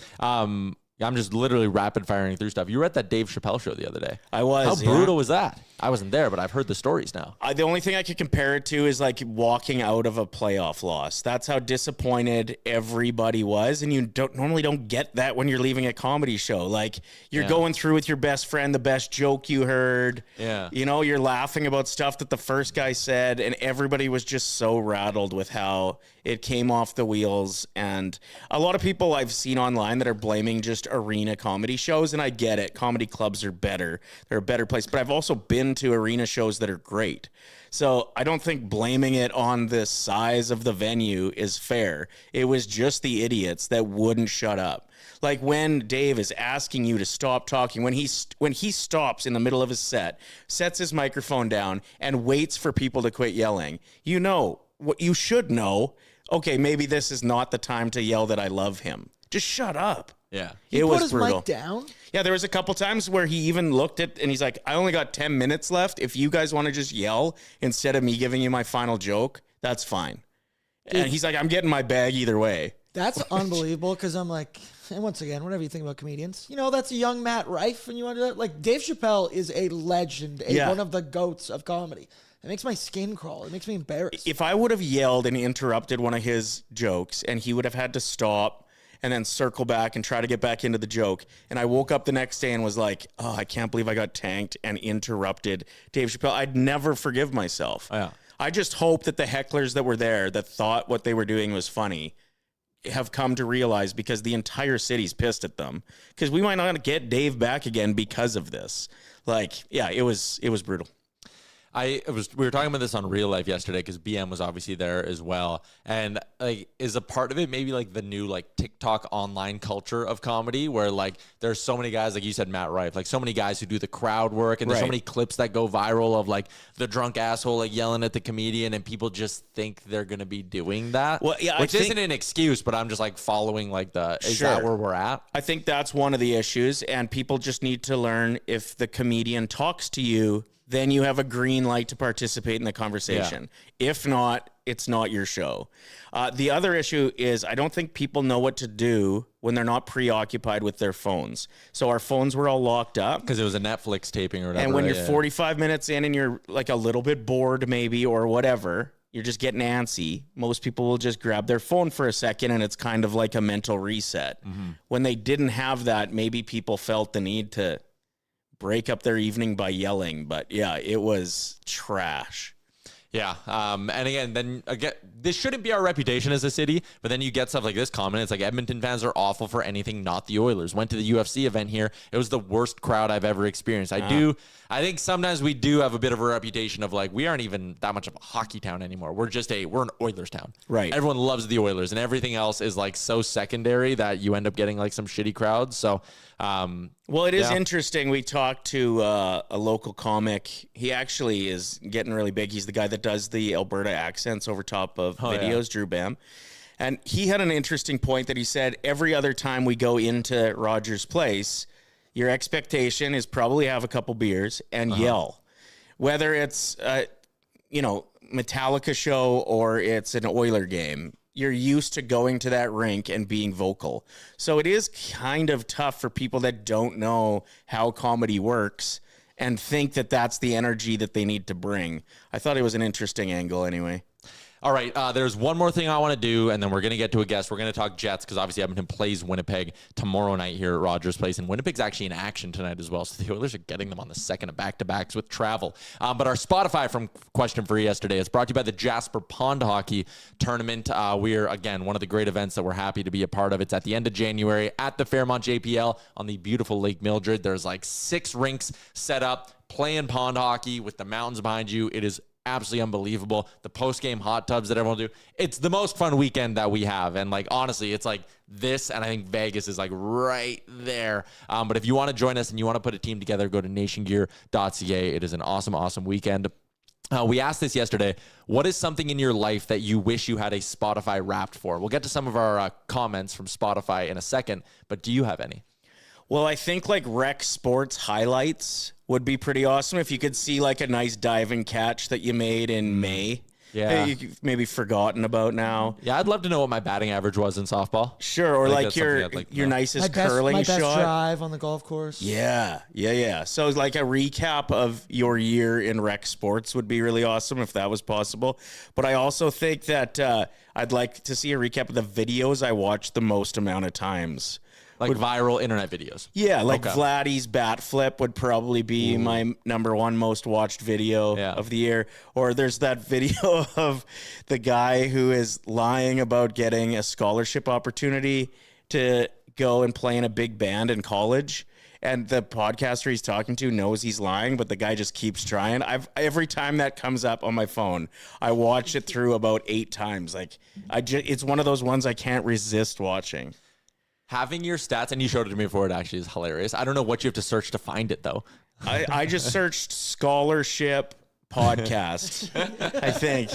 I'm just literally rapid firing through stuff. You were at that Dave Chappelle show the other day. I was. How brutal was that? I wasn't there, but I've heard the stories now. The only thing I could compare it to is like walking out of a playoff loss. That's how disappointed everybody was. And you normally don't get that when you're leaving a comedy show. Like you're going through with your best friend, the best joke you heard. Yeah. You know, you're laughing about stuff that the first guy said, and everybody was just so rattled with how it came off the wheels. And a lot of people I've seen online that are blaming just arena comedy shows, and I get it. Comedy clubs are better. They're a better place. But I've also been to arena shows that are great. So I don't think blaming it on the size of the venue is fair. It was just the idiots that wouldn't shut up. Like when Dave is asking you to stop talking, when he stops in the middle of his set, sets his microphone down and waits for people to quit yelling. You know what you should know. Okay, maybe this is not the time to yell that I love him. Just shut up. Yeah. He put his mic down? Yeah, there was a couple times where he even looked at and he's like, I only got 10 minutes left. If you guys want to just yell instead of me giving you my final joke, that's fine. Dude, and he's like, I'm getting my bag either way. That's unbelievable because I'm like, and once again, whatever you think about comedians, you know, that's a young Matt Rife and you want to do that. Like Dave Chappelle is a legend, one of the goats of comedy. It makes my skin crawl. It makes me embarrassed. If I would have yelled and interrupted one of his jokes and he would have had to stop and then circle back and try to get back into the joke, and I woke up the next day and was like, oh, I can't believe I got tanked and interrupted Dave Chappelle, I'd never forgive myself. Yeah. I just hope that the hecklers that were there that thought what they were doing was funny have come to realize, because the entire city's pissed at them, because we might not get Dave back again because of this. Like, yeah, it was brutal. We were talking about this on Real Life yesterday because BM was obviously there as well. And like, is a part of it maybe like the new like TikTok online culture of comedy where like there's so many guys, like you said, Matt Rife, like so many guys who do the crowd work, and there's so many clips that go viral of like the drunk asshole like yelling at the comedian, and people just think they're going to be doing that. Well, yeah, which isn't an excuse, but I'm just like following like is that where we're at? I think that's one of the issues, and people just need to learn, if the comedian talks to you, then you have a green light to participate in the conversation. Yeah. If not, it's not your show. The other issue is I don't think people know what to do when they're not preoccupied with their phones. So our phones were all locked up. Because it was a Netflix taping or whatever. And when you're 45 minutes in and you're like a little bit bored maybe or whatever, you're just getting antsy, most people will just grab their phone for a second, and it's kind of like a mental reset. Mm-hmm. When they didn't have that, maybe people felt the need to break up their evening by yelling. But yeah, it was trash. Yeah. And again, this shouldn't be our reputation as a city, but then you get stuff like this comment. It's like Edmonton fans are awful for anything not the Oilers. Went to the UFC event here. It was the worst crowd I've ever experienced. I think sometimes we do have a bit of a reputation of like, we aren't even that much of a hockey town anymore. We're an Oilers town. Right. Everyone loves the Oilers, and everything else is like so secondary that you end up getting like some shitty crowds. So, well, it is interesting. We talked to a local comic. He actually is getting really big. He's the guy that does the Alberta accents over top of videos, Drew Bam. And he had an interesting point that he said, every other time we go into Rogers Place, your expectation is probably have a couple beers and yell. Whether it's, Metallica show or it's an Oiler game, you're used to going to that rink and being vocal. So it is kind of tough for people that don't know how comedy works and think that that's the energy that they need to bring. I thought it was an interesting angle anyway. All right, there's one more thing I want to do, and then we're going to get to a guest. We're going to talk Jets because obviously Edmonton plays Winnipeg tomorrow night here at Rogers Place, and Winnipeg's actually in action tonight as well, so the Oilers are getting them on the second of back-to-backs with travel. But our Spotify from Question for yesterday is brought to you by the Jasper Pond Hockey Tournament. We're, again, one of the great events that we're happy to be a part of. It's at the end of January at the Fairmont JPL on the beautiful Lake Mildred. There's like 6 rinks set up, playing pond hockey with the mountains behind you. It is absolutely unbelievable. The post-game hot tubs that everyone will do. It's the most fun weekend that we have. And like, honestly, it's like this, and I think Vegas is like right there. But if you want to join us and you want to put a team together, go to nationgear.ca. It is an awesome, awesome weekend. We asked this yesterday. What is something in your life that you wish you had a Spotify Wrapped for? We'll get to some of our comments from Spotify in a second, but do you have any? Well, I think like rec sports highlights would be pretty awesome if you could see like a nice diving catch that you made in May. Yeah. you've maybe forgotten about now. Yeah, I'd love to know what my batting average was in softball. Sure, or like that's something your I'd like to your know. nicest my curling best shot. drive on the golf course. Yeah. So like a recap of your year in rec sports would be really awesome if that was possible. But I also think that I'd like to see a recap of the videos I watched the most amount of times. Like viral internet videos. Yeah, like Okay. Vladdy's bat flip would probably be my number one most watched video of the year. Or there's that video of the guy who is lying about getting a scholarship opportunity to go and play in a big band in college. And the podcaster he's talking to knows he's lying, but the guy just keeps trying. Every time that comes up on my phone, I watch it through about 8 times. Like it's one of those ones I can't resist watching. Having your stats, and you showed it to me before, it actually is hilarious. I don't know what you have to search to find it, though. I just searched scholarship podcast, I think.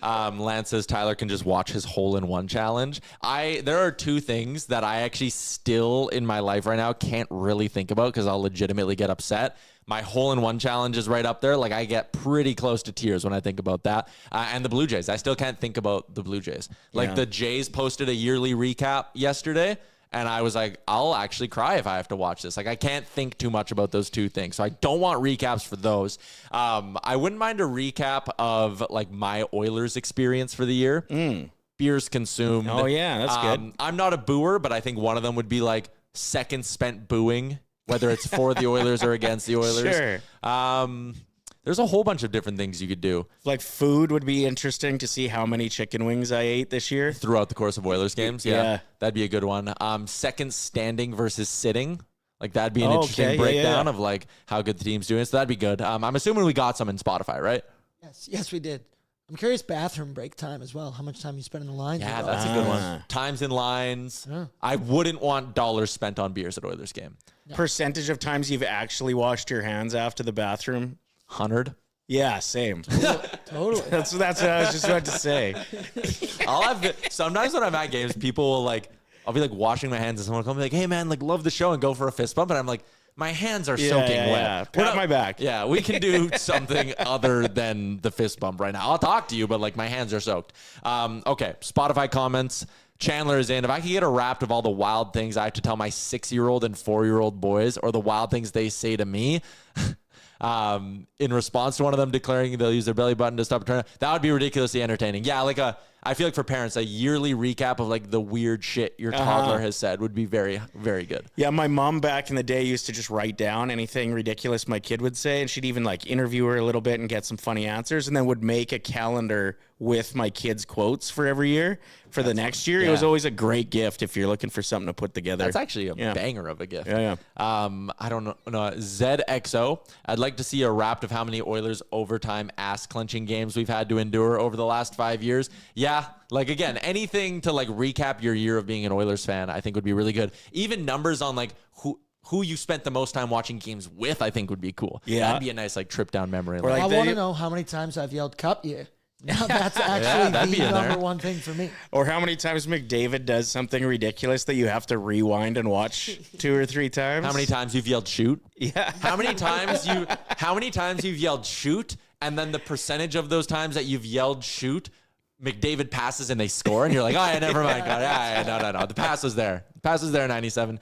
Lance says Tyler can just watch his hole-in-one challenge. There are 2 things that I actually still in my life right now can't really think about because I'll legitimately get upset. My hole-in-one challenge is right up there. Like I get pretty close to tears when I think about that. And the Blue Jays. I still can't think about the Blue Jays. Like the Jays posted a yearly recap yesterday. And I was like, I'll actually cry if I have to watch this. Like, I can't think too much about those 2 things. So I don't want recaps for those. I wouldn't mind a recap of, like, my Oilers experience for the year. Beers consumed. Oh, yeah, that's good. I'm not a booer, but I think one of them would be, like, seconds spent booing, whether it's for the Oilers or against the Oilers. Sure. There's a whole bunch of different things you could do. Like food would be interesting to see how many chicken wings I ate this year. Throughout the course of Oilers games. Yeah. That'd be a good one. Seconds standing versus sitting. Like that'd be an interesting breakdown of like how good the team's doing. So that'd be good. I'm assuming we got some in Spotify, right? Yes, we did. I'm curious bathroom break time as well. How much time you spend in the lines? Yeah, that's a good one. Times in lines. Yeah. I wouldn't want dollars spent on beers at Oilers game. No. Percentage of times you've actually washed your hands after the bathroom? 100. Yeah, same. Totally. That's what I was just about to say. Sometimes when I'm at games, people will like, I'll be like washing my hands and someone will come and be like, hey man, like love the show and go for a fist bump. And I'm like, my hands are soaking wet. Yeah. Pat my back. Yeah, we can do something other than the fist bump right now. I'll talk to you, but like my hands are soaked. Okay, Spotify comments. Chandler is in. If I could get a wrap of all the wild things I have to tell my 6-year-old and 4-year-old boys or the wild things they say to me, in response to one of them declaring they'll use their belly button to stop a turn, that would be ridiculously entertaining. Yeah, like I feel like for parents, a yearly recap of like the weird shit your toddler has said would be very, very good. Yeah, my mom back in the day used to just write down anything ridiculous my kid would say, and she'd even like interview her a little bit and get some funny answers, and then would make a calendar with my kids' quotes for every year for the next year. Yeah. It was always a great gift if you're looking for something to put together. That's actually a banger of a gift. Yeah. I don't know. ZXO. I'd like to see a wrap of how many Oilers overtime ass clenching games we've had to endure over the last 5 years. Yeah. Like again, anything to like recap your year of being an Oilers fan, I think would be really good. Even numbers on like who you spent the most time watching games with, I think would be cool. Yeah. That'd be a nice like trip down memory lane. Like I want to know how many times I've yelled cup year. Now that's actually the number one thing for me. Or how many times McDavid does something ridiculous that you have to rewind and watch 2 or 3 times. How many times you've yelled shoot? Yeah. How many times you've yelled shoot, and then the percentage of those times that you've yelled shoot, McDavid passes and they score, and you're like, oh, yeah, never mind. No. The pass was there. 97.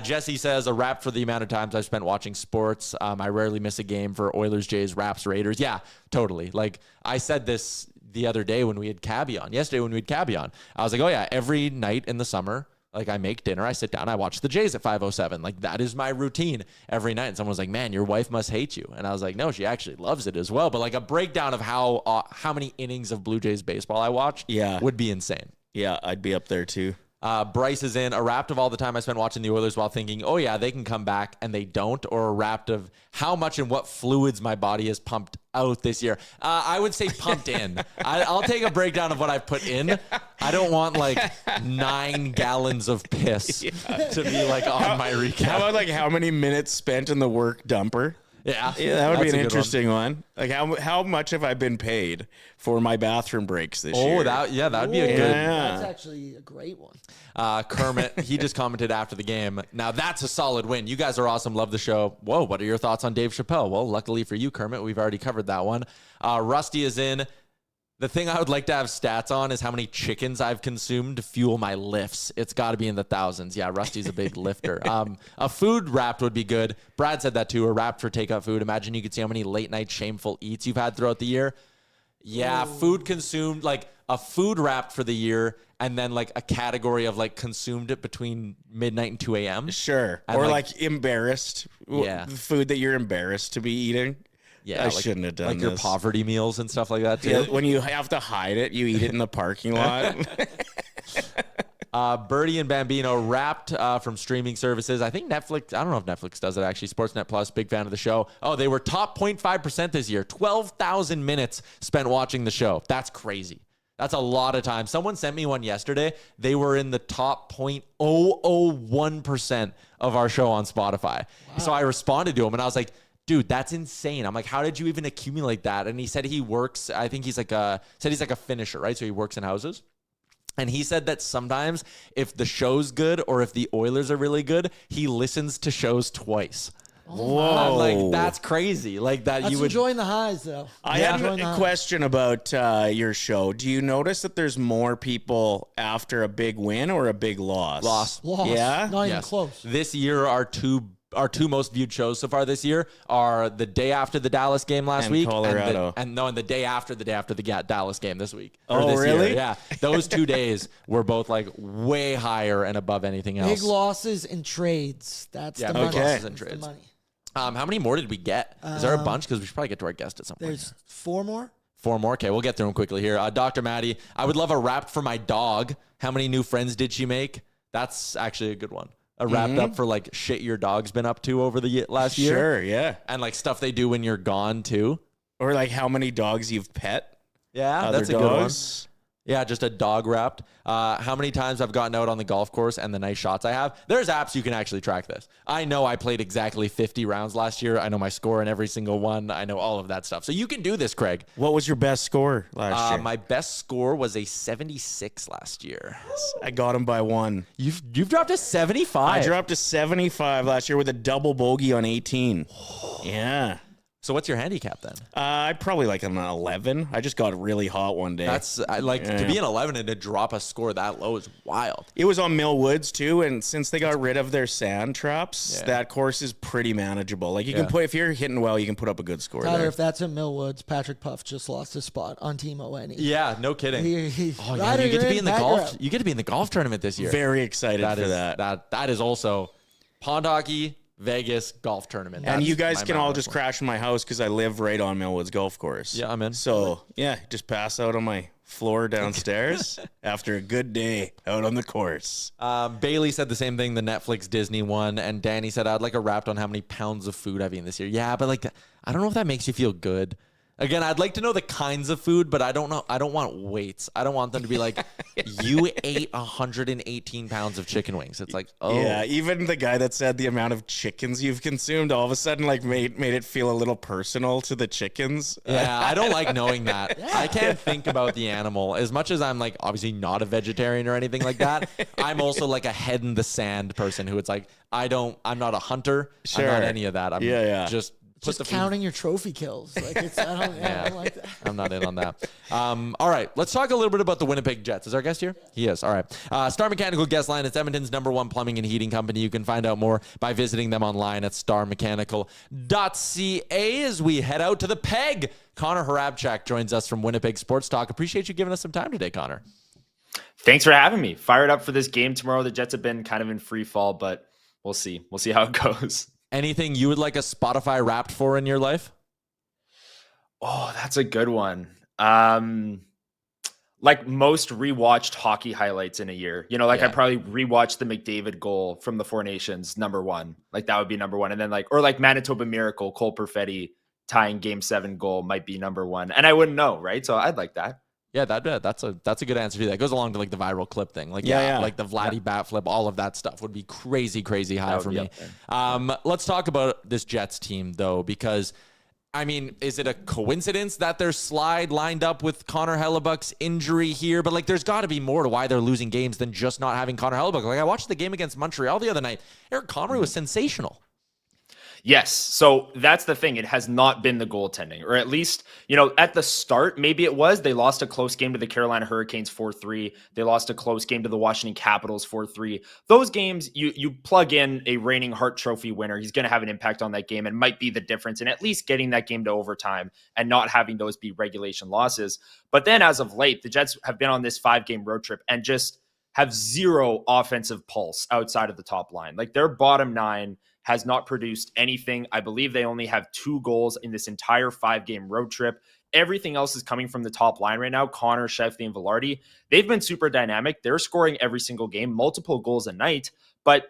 Jesse says, a wrap for the amount of times I've spent watching sports. I rarely miss a game for Oilers, Jays, Raps, Raiders. Yeah, totally. Like I said this the other day when we had Cabby on. Yesterday when we had Cabby on. I was like, oh yeah, every night in the summer, like I make dinner, I sit down, I watch the Jays at 5:07. Like that is my routine every night. And someone was like, man, your wife must hate you. And I was like, no, she actually loves it as well. But like a breakdown of how many innings of Blue Jays baseball I watched would be insane. Yeah, I'd be up there too. Bryce is in. A wrap of all the time I spent watching the Oilers while thinking, oh yeah, they can come back, and they don't. Or a wrap of how much and what fluids my body has pumped out this year. I would say pumped in. I'll take a breakdown of what I've put in. I don't want like 9 gallons of piss to be like on my recap. How about like how many minutes spent in the work dumper? Yeah, that would be an interesting one. Like how much have I been paid for my bathroom breaks this year? That'd be a good. That's actually a great one. Kermit, he just commented after the game. Now that's a solid win. You guys are awesome. Love the show. Whoa, what are your thoughts on Dave Chappelle? Well, luckily for you, Kermit, we've already covered that one. Rusty is in. The thing I would like to have stats on is how many chickens I've consumed to fuel my lifts. It's got to be in the thousands. Yeah, Rusty's a big lifter. A food wrapped would be good. Brad said that too, a wrapped for takeout food. Imagine you could see how many late night shameful eats you've had throughout the year. Yeah, food consumed, like a food wrapped for the year, and then like a category of like consumed it between midnight and 2 a.m. Sure. And or like embarrassed. Yeah. Food that you're embarrassed to be eating. Yeah, I shouldn't have done like this. your poverty meals and stuff like that too. Yeah, when you have to hide it, you eat it in the parking lot. Birdie and Bambino wrapped from streaming services. I think Netflix, I don't know if Netflix does it actually. Sportsnet Plus, big fan of the show. Oh, they were top 0.5% this year. 12,000 minutes spent watching the show. That's crazy. That's a lot of time. Someone sent me one yesterday. They were in the top 0.001% of our show on Spotify. Wow. So I responded to him and I was like, dude, that's insane. I'm like, how did you even accumulate that? And he said he works, I think he's like a finisher, right? So he works in houses. And he said that sometimes if the show's good or if the Oilers are really good, he listens to shows twice. Whoa. I'm like, that's crazy. Like that That's you would enjoying the highs, though. I had a question about your show. Do you notice that there's more people after a big win or a big loss? Loss. Yeah? Not even close. This year, our two most viewed shows so far this year are the day after the Dallas game last And week, Colorado. and the day after the Dallas game this week. Oh, this really? Year. Yeah, those 2 days were both like way higher and above anything else. Big losses and trades. That's the money. Big losses and That's the trades. money. How many more did we get? Is there a bunch? Because we should probably get to our guest at some point. There's 4 more. 4 more. Okay, we'll get through them quickly here. Dr. Maddie, I would love a wrap for my dog. How many new friends did she make? That's actually a good one. A wrapped up for like shit your dog's been up to over the last year. Sure, yeah. And like stuff they do when you're gone too. Or like how many dogs you've pet. Yeah, Other that's a good one. dogs. Yeah, just a dog wrapped. How many times I've gotten out on the golf course and the nice shots I have. There's apps you can actually track this. I know I played exactly 50 rounds last year. I know my score in every single one. I know all of that stuff. So you can do this, Craig. What was your best score last year? My best score was a 76 last year. I got him by 1. You've dropped a 75. I dropped a 75 last year with a double bogey on 18. Yeah. So what's your handicap then? I probably like an 11. I just got really hot one day. That's to be an 11 and to drop a score that low is wild. It was on Mill Woods too, and since they got rid of their sand traps, that course is pretty manageable. Like you can put, if you're hitting well, you can put up a good score Tyler, there. if that's in Millwoods, Patrick Puff just lost his spot on Team ONE. Yeah, no kidding. Ryder, you get to be you're in the Pack golf. Route. You get to be in the golf tournament this year. Very excited for that. That is also pond hockey, Vegas golf tournament. And That's you guys my can Mount all Rushmore. just crash in my house because I live right on Millwoods Golf Course. Yeah, I'm in. So yeah, just pass out on my floor downstairs after a good day out on the course. Bailey said the same thing, the Netflix Disney one, and Danny said I'd like a wrapped on how many pounds of food I've eaten this year. Yeah, but like I don't know if that makes you feel good. Again, I'd like to know the kinds of food, but I don't know. I don't want weights. I don't want them to be like, you ate 118 pounds of chicken wings. It's like, oh. Yeah, even the guy that said the amount of chickens you've consumed all of a sudden like made it feel a little personal to the chickens. Yeah, I don't like knowing that. I can't think about the animal. As much as I'm like obviously not a vegetarian or anything like that, I'm also like a head in the sand person who it's like, I'm not a hunter. Sure. I'm not any of that. I'm just Just counting your trophy kills. Like it's, I don't like that. I'm not in on that. All right, let's talk a little bit about the Winnipeg Jets. Is our guest here? He is. All right. Star Mechanical Guest Line. It's Edmonton's #1 plumbing and heating company. You can find out more by visiting them online at starmechanical.ca as we head out to the Peg. Connor Hrabchak joins us from Winnipeg Sports Talk. Appreciate you giving us some time today, Connor. Thanks for having me. Fired up for this game tomorrow. The Jets have been kind of in free fall, but we'll see. We'll see how it goes. Anything you would like a Spotify Wrapped for in your life? Oh, that's a good one. Like most rewatched hockey highlights in a year. You know, like I probably rewatched the McDavid goal from the Four Nations, #1. Like that would be #1. And then like Manitoba Miracle, Cole Perfetti tying Game 7 goal might be #1. And I wouldn't know, right? So I'd like that. Yeah, that's a good answer to that. It goes along to like the viral clip thing. Like like the Vladdy bat flip, all of that stuff would be crazy high for me. Let's talk about this Jets team though, because I mean, is it a coincidence that their slide lined up with Connor Hellebuck's injury here? But like, there's got to be more to why they're losing games than just not having Connor Hellebuck. Like I watched the game against Montreal the other night. Eric Comrie was sensational. Yes. So that's the thing. It has not been the goaltending, or at least, at the start, maybe it was. They lost a close game to the Carolina Hurricanes 4-3. They lost a close game to the Washington Capitals 4-3. Those games, you plug in a reigning Hart Trophy winner. He's going to have an impact on that game and might be the difference in at least getting that game to overtime and not having those be regulation losses. But then as of late, the Jets have been on this 5-game road trip and just have zero offensive pulse outside of the top line. Like, their bottom 9 has not produced anything. I believe they only have 2 goals in this entire 5-game road trip. Everything else is coming from the top line right now. Connor, Scheifele, and Velarde. They've been super dynamic. They're scoring every single game, multiple goals a night, but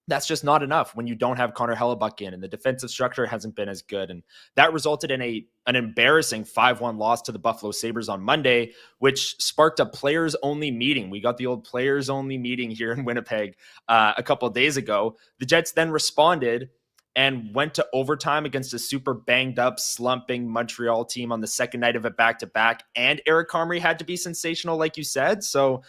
that's just not enough when you don't have Connor Hellebuyck in, and the defensive structure hasn't been as good. And that resulted in an embarrassing 5-1 loss to the Buffalo Sabres on Monday, which sparked a players-only meeting. We got the old players-only meeting here in Winnipeg a couple of days ago. The Jets then responded and went to overtime against a super banged-up, slumping Montreal team on the second night of a back-to-back. And Eric Comrie had to be sensational, like you said. So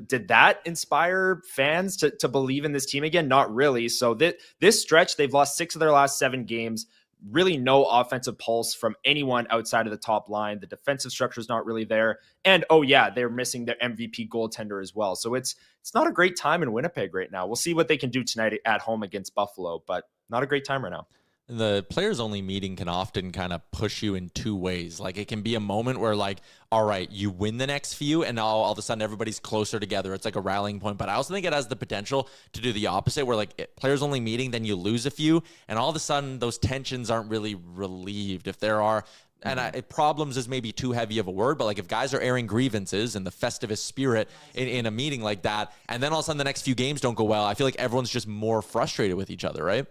did that inspire fans to believe in this team again? Not really. So this stretch, they've lost 6 of their last 7 games. Really no offensive pulse from anyone outside of the top line. The defensive structure is not really there. And, they're missing their MVP goaltender as well. So it's not a great time in Winnipeg right now. We'll see what they can do tonight at home against Buffalo, but not a great time right now. The players only meeting can often kind of push you in 2 ways. Like, it can be a moment where, like, all right, you win the next few and now all of a sudden everybody's closer together. It's like a rallying point. But I also think it has the potential to do the opposite, where players only meeting, then you lose a few and all of a sudden those tensions aren't really relieved. If there are, and problems is maybe too heavy of a word, but like if guys are airing grievances in the Festivus spirit in a meeting like that, and then all of a sudden the next few games don't go well, I feel like everyone's just more frustrated with each other, right?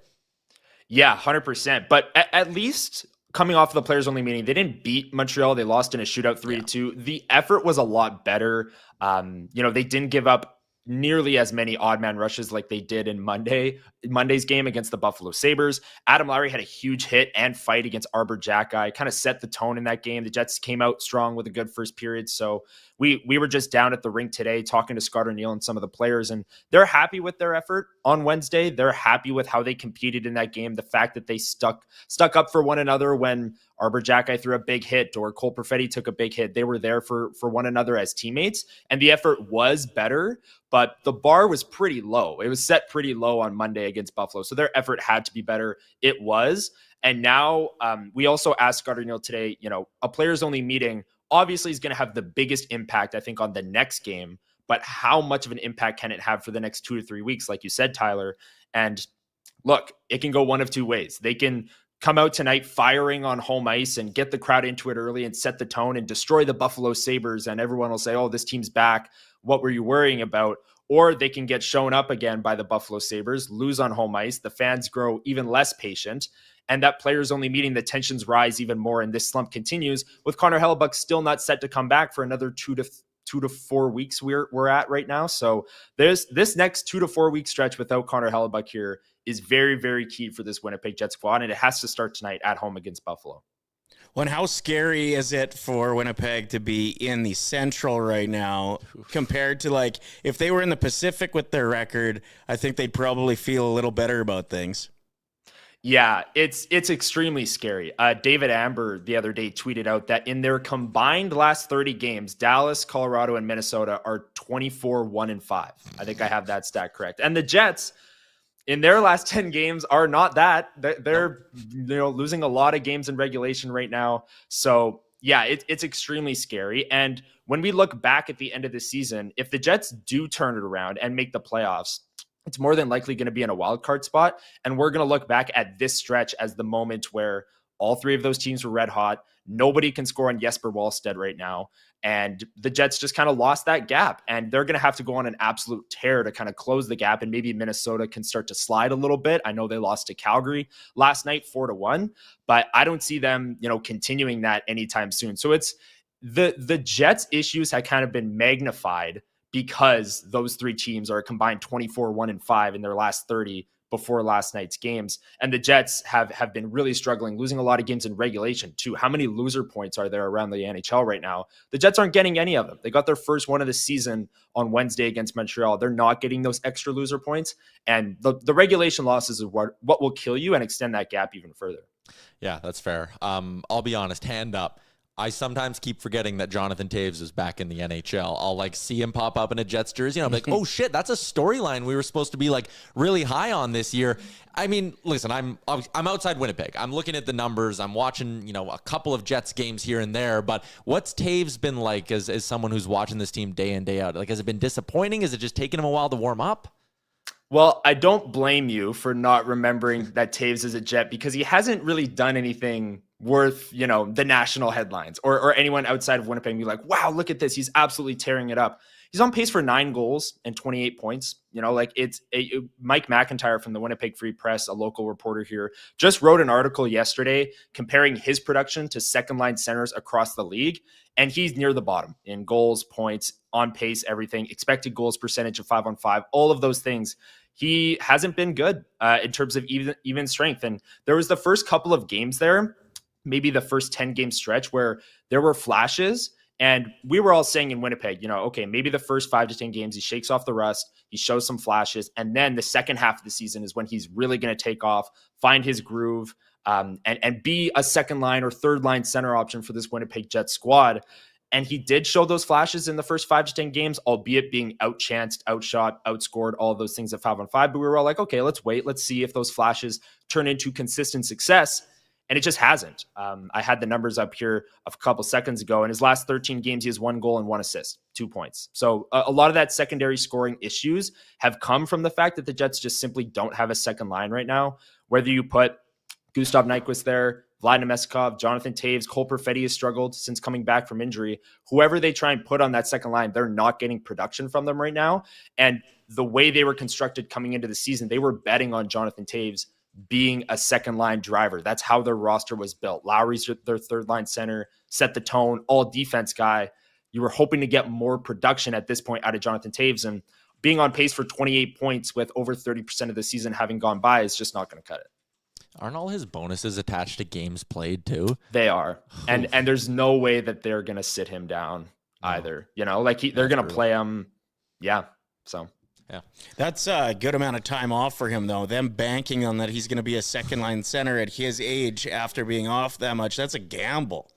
Yeah, 100%. But at least coming off of the players only meeting, they didn't beat Montreal. They lost in a shootout 3-2. The effort was a lot better. They didn't give up nearly as many odd man rushes like they did in Monday's game against the Buffalo Sabres. Adam Lowry had a huge hit and fight against Hrabchak. Kind of set the tone in that game. The Jets came out strong with a good first period. So we were just down at the rink today talking to Scott O'Neill and some of the players, and they're happy with their effort on Wednesday. They're happy with how they competed in that game. The fact that they stuck up for one another when Hrabchak threw a big hit or Cole Perfetti took a big hit. They were there for one another as teammates, and the effort was better, but the bar was pretty low. It was set pretty low on Monday against Buffalo, so their effort had to be better. It was. And now we also asked Scott O'Neill today, a players only meeting obviously is going to have the biggest impact, I think, on the next game, but how much of an impact can it have for the next 2 to 3 weeks, like you said, Tyler? And look, it can go one of 2 ways. They can come out tonight firing on home ice and get the crowd into it early and set the tone and destroy the Buffalo Sabres, and everyone will say, oh, this team's back. What were you worrying about? Or they can get shown up again by the Buffalo Sabres, lose on home ice, the fans grow even less patient, and that players only meeting, the tensions rise even more, and this slump continues with Connor Hellebuyck still not set to come back for another 2 to 4 weeks we're at right now. So there's this next 2 to 4 week stretch without Connor Hellebuyck here is very, very key for this Winnipeg Jets squad, and it has to start tonight at home against Buffalo. Well, and how scary is it for Winnipeg to be in the Central right now compared to, like, if they were in the Pacific with their record, I think they'd probably feel a little better about things. Yeah, it's extremely scary. David Amber the other day tweeted out that in their combined last 30 games, Dallas, Colorado, and Minnesota are 24-1-5. I think I have that stat correct. And the Jets, in their last 10 games, are not that. They're losing a lot of games in regulation right now. So yeah, it's extremely scary. And when we look back at the end of the season, if the Jets do turn it around and make the playoffs, it's more than likely going to be in a wild card spot. And we're going to look back at this stretch as the moment where all 3 of those teams were red hot. Nobody can score on Jesper Wallstedt right now. And the Jets just kind of lost that gap. And they're going to have to go on an absolute tear to kind of close the gap. And maybe Minnesota can start to slide a little bit. I know they lost to Calgary last night, 4-1. But I don't see them, continuing that anytime soon. So it's the Jets' issues had kind of been magnified because those 3 teams are a combined 24-1-5 in their last 30, before last night's games. And the Jets have been really struggling, losing a lot of games in regulation too. How many loser points are there around the NHL right now? The Jets aren't getting any of them. They got their first one of the season on Wednesday against Montreal. They're not getting those extra loser points. And the regulation losses are what will kill you and extend that gap even further. Yeah, that's fair. I'll be honest, hand up. I sometimes keep forgetting that Jonathan Toews is back in the NHL. I'll like see him pop up in a Jets jersey and I'm like, oh shit, that's a storyline we were supposed to be like really high on this year. I mean, listen, I'm outside Winnipeg. I'm looking at the numbers. I'm watching, a couple of Jets games here and there, but what's Toews been like as someone who's watching this team day in, day out? Like, has it been disappointing? Is it just taking him a while to warm up? Well, I don't blame you for not remembering that Toews is a Jet because he hasn't really done anything worth, the national headlines or anyone outside of Winnipeg be like, wow, look at this. He's absolutely tearing it up. He's on pace for 9 goals and 28 points. Mike McIntyre from the Winnipeg Free Press, a local reporter here, just wrote an article yesterday comparing his production to second line centers across the league. And he's near the bottom in goals, points, on pace, everything, expected goals percentage of 5-on-5, all of those things. He hasn't been good in terms of even strength. And there was the first couple of games there, maybe the first 10 game stretch where there were flashes. And we were all saying in Winnipeg, okay, maybe the first 5 to 10 games, he shakes off the rust, he shows some flashes. And then the second half of the season is when he's really going to take off, find his groove, and be a second line or third line center option for this Winnipeg Jets squad. And he did show those flashes in the first 5 to 10 games, albeit being outchanced, outshot, outscored, all of those things at 5-on-5. But we were all like, okay, let's wait. Let's see if those flashes turn into consistent success. And it just hasn't. I had the numbers up here a couple seconds ago. In his last 13 games, he has 1 goal and 1 assist, 2 points. So a lot of that secondary scoring issues have come from the fact that the Jets just simply don't have a second line right now. Whether you put Gustav Nyquist there, Vladimir Meskov, Jonathan Toews, Cole Perfetti has struggled since coming back from injury. Whoever they try and put on that second line, they're not getting production from them right now. And the way they were constructed coming into the season, they were betting on Jonathan Toews being a second line driver. That's how their roster was built. Lowry's their third line center, set the tone, all defense guy. You were hoping to get more production at this point out of Jonathan Toews, and being on pace for 28 points with over 30% of the season having gone by is just not going to cut it. Aren't all his bonuses attached to games played too? They are. And there's no way that they're going to sit him down either. They're going to play him. Yeah. So, yeah. That's a good amount of time off for him, though. Them banking on that he's going to be a second line center at his age after being off that much. That's a gamble.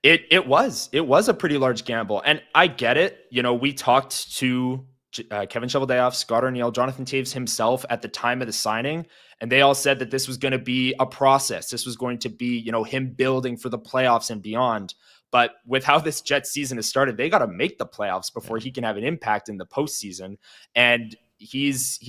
It was a pretty large gamble. And I get it. We talked to Kevin Cheveldayoff, Scott Arniel, Jonathan Toews himself at the time of the signing. And they all said that this was going to be a process. This was going to be, him building for the playoffs and beyond. But with how this Jets season has started, they got to make the playoffs before he can have an impact in the postseason. And he's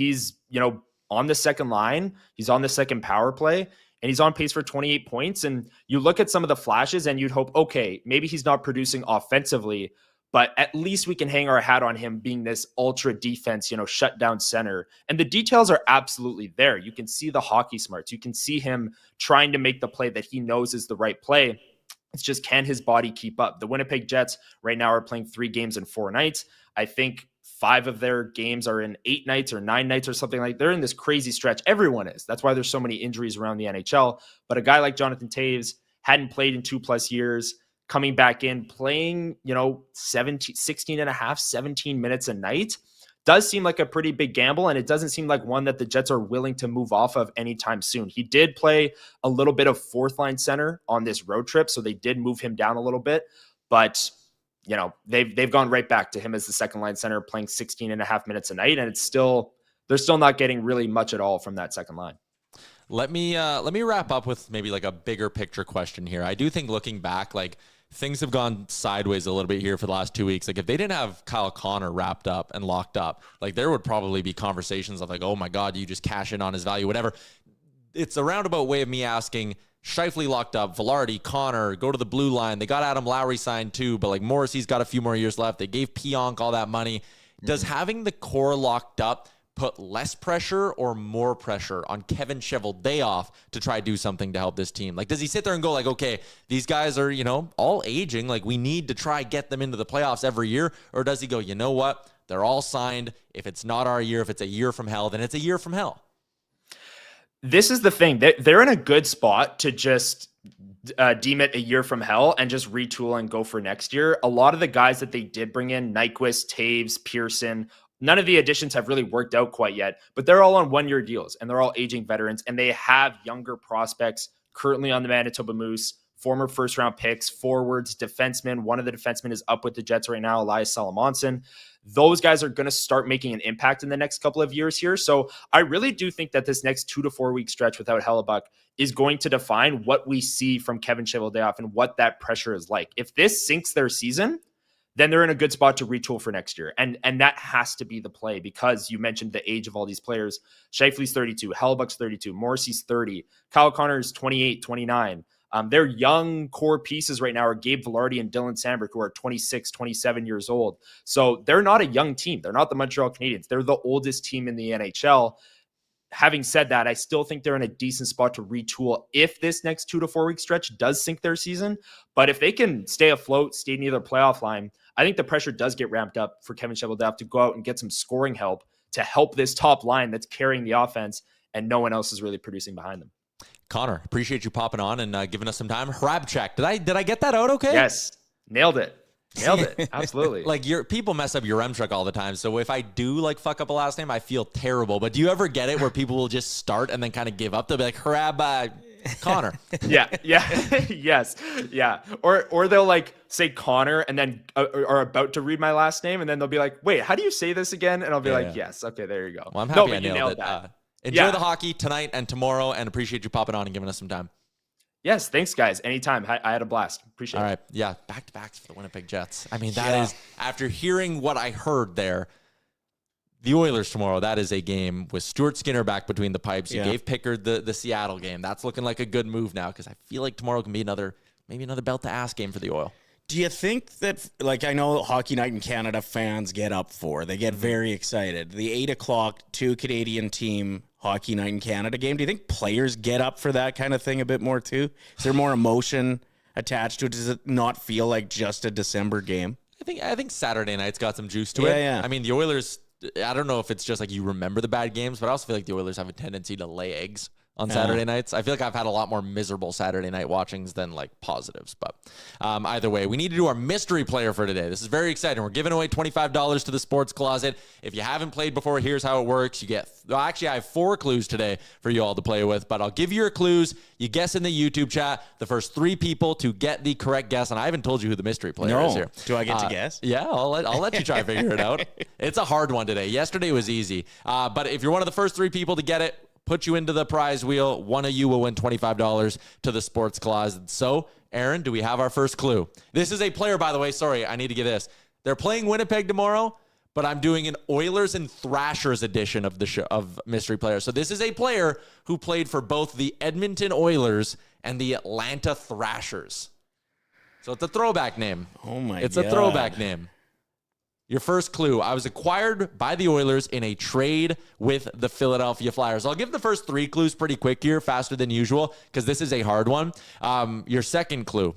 on the second line. He's on the second power play. And he's on pace for 28 points. And you look at some of the flashes and you'd hope, okay, maybe he's not producing offensively, but at least we can hang our hat on him being this ultra defense, shutdown center. And the details are absolutely there. You can see the hockey smarts. You can see him trying to make the play that he knows is the right play. It's just, can his body keep up? The Winnipeg Jets right now are playing 3 games in 4 nights. I think 5 of their games are in 8 nights or 9 nights or something like that. They're in this crazy stretch. Everyone is. That's why there's so many injuries around the NHL. But a guy like Jonathan Toews hadn't played in 2+ years, coming back in, playing, 16 and a half, 17 minutes a night does seem like a pretty big gamble. And it doesn't seem like one that the Jets are willing to move off of anytime soon. He did play a little bit of 4th line center on this road trip. So they did move him down a little bit, but they've gone right back to him as the second line center, playing 16 and a half minutes a night. And they're still not getting really much at all from that second line. Let me wrap up with maybe like a bigger picture question here. I do think looking back, like, things have gone sideways a little bit here for the last 2 weeks. Like, if they didn't have Kyle Connor wrapped up and locked up, like, there would probably be conversations of like, oh my God, you just cash in on his value, whatever. It's a roundabout way of me asking, Scheifele locked up, Velarde, Connor, go to the blue line. They got Adam Lowry signed too, but like Morrissey's got a few more years left. They gave Pionk all that money. Does having the core locked up put less pressure or more pressure on Kevin Cheveldayoff to try to do something to help this team? Like, does he sit there and go like, okay, these guys are, all aging. Like, we need to try get them into the playoffs every year. Or does he go, you know what? They're all signed. If it's not our year, if it's a year from hell, then it's a year from hell. This is the thing. They're in a good spot to just deem it a year from hell and just retool and go for next year. A lot of the guys that they did bring in, Nyquist, Toews, Pearson, none of the additions have really worked out quite yet, but they're all on one-year deals and they're all aging veterans, and they have younger prospects currently on the Manitoba Moose, former first-round picks, forwards, defensemen. One of the defensemen is up with the Jets right now, Elias Salamonson. Those guys are going to start making an impact in the next couple of years here. So I really do think that this next 2 to 4 week stretch without Hellebuyck is going to define what we see from Kevin Cheveldayoff and what that pressure is like. If this sinks their season, then they're in a good spot to retool for next year. And that has to be the play, because you mentioned the age of all these players. Scheifele's 32, Hellebuck's 32, Morrissey's 30, Kyle Connor's 28, 29. Their young core pieces right now are Gabe Velarde and Dylan Sandberg, who are 26, 27 years old. So they're not a young team. They're not the Montreal Canadiens. They're the oldest team in the NHL. Having said that, I still think they're in a decent spot to retool if this next 2 to 4 week stretch does sink their season. But if they can stay afloat, stay near their playoff line, I think the pressure does get ramped up for Kevin Cheveldayoff to go out and get some scoring help to help this top line that's carrying the offense, and no one else is really producing behind them. Connor, appreciate you popping on and giving us some time. Hrabchak, did I get that out okay? Yes, nailed it. Absolutely. Like, people mess up your Hrabchak all the time. So if I do like fuck up a last name, I feel terrible. But do you ever get it where people will just start and then kind of give up? They'll be like, Connor. Yeah. Yes. Yeah. Or they'll like say Connor and then are about to read my last name, and then they'll be like, wait, how do you say this again? And I'll be yes. Okay, there you go. Well, I'm happy I nailed it. Enjoy the hockey tonight and tomorrow, and appreciate you popping on and giving us some time. Yes, thanks, guys. Anytime. I had a blast. Appreciate it. All right. Yeah, back-to-backs for the Winnipeg Jets. I mean, that is, after hearing what I heard there, the Oilers tomorrow, that is a game with Stuart Skinner back between the pipes. You gave Pickard the Seattle game. That's looking like a good move now, because I feel like tomorrow can be maybe another belt-to-ass game for the Oil. Do you think that, like, I know Hockey Night in Canada fans get up for, they get very excited. The 8 o'clock, 2 Canadian team Hockey Night in Canada game, do you think players get up for that kind of thing a bit more too? Is there more emotion attached to it? Does it not feel like just a December game? I think Saturday night's got some juice to it. Yeah. I mean, the Oilers, I don't know if it's just like you remember the bad games, but I also feel like the Oilers have a tendency to lay eggs on Saturday nights. I feel like I've had a lot more miserable Saturday night watchings than like positives. But either way, we need to do our mystery player for today. This is very exciting. We're giving away $25 to the Sports Closet. If you haven't played before, here's how it works. You get, actually, I have 4 clues today for you all to play with, but I'll give you your clues. You guess in the YouTube chat. The first 3 people to get the correct guess, and I haven't told you who the mystery player is here. Do I get to guess? Yeah, I'll let you try to figure it out. It's a hard one today. Yesterday was easy. But if you're one of the first 3 people to get it, put you into the prize wheel. One of you will win $25 to the Sports Closet. So, Aaron, do we have our first clue? This is a player, by the way. Sorry, I need to get this. They're playing Winnipeg tomorrow, but I'm doing an Oilers and Thrashers edition of the show of Mystery Player. So this is a player who played for both the Edmonton Oilers and the Atlanta Thrashers. So it's a throwback name. Oh, my God. It's a throwback name. Your first clue, I was acquired by the Oilers in a trade with the Philadelphia Flyers. I'll give the first 3 clues pretty quick here, faster than usual, because this is a hard one. Your second clue,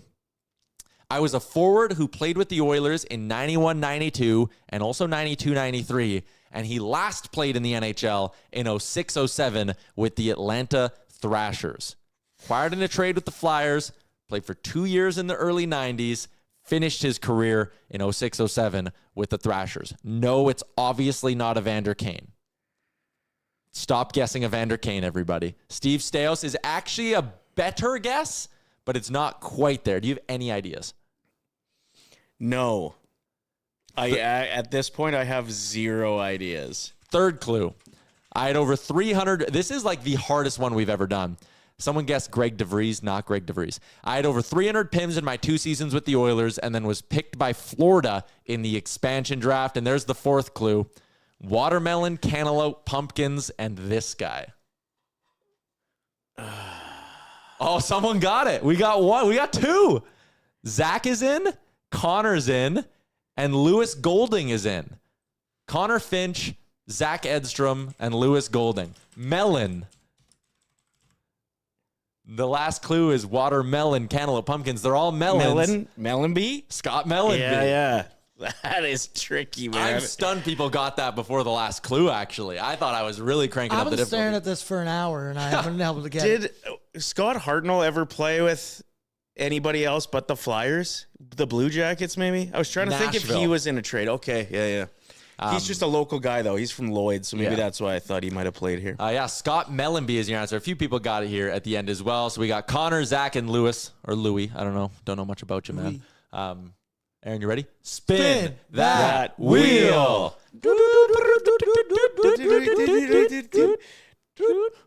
I was a forward who played with the Oilers in 91-92 and also 92-93, and he last played in the NHL in 06-07 with the Atlanta Thrashers. Acquired in a trade with the Flyers, played for 2 years in the early 90s, finished his career in 06-07 with the Thrashers. No, it's obviously not Evander Kane. Stop guessing Evander Kane, everybody. Steve Stais is actually a better guess, but it's not quite there. Do you have any ideas? No. At this point, I have 0 ideas. Third clue. I had over 300. This is like the hardest one we've ever done. Someone guessed Greg DeVries, not Greg DeVries. I had over 300 PIMs in my 2 seasons with the Oilers and then was picked by Florida in the expansion draft. And there's the 4th clue. Watermelon, cantaloupe, pumpkins, and this guy. Oh, someone got it. We got 1. We got 2. Zach is in, Connor's in, and Lewis Golding is in. Connor Finch, Zach Edstrom, and Lewis Golding. Melon. The last clue is watermelon, cantaloupe, pumpkins. They're all melons. Melon bee? Scott Melon. Yeah. That is tricky, man. I'm stunned people got that before the last clue, actually. I thought I was really cranking up the I've been difficulty. staring at this for an hour, and I haven't been able to get it. Did Scott Hartnell ever play with anybody else but the Flyers? The Blue Jackets, maybe? I was trying to think if he Nashville. was in a trade. Okay, yeah. He's just a local guy, though. He's from Lloyd, so maybe that's why I thought he might have played here. Yeah, Scott Mellenby is your answer. A few people got it here at the end as well. So we got Connor, Zach, and Lewis, or Louis. I don't know. Don't know much about you, man. Aaron, you ready? Spin that wheel.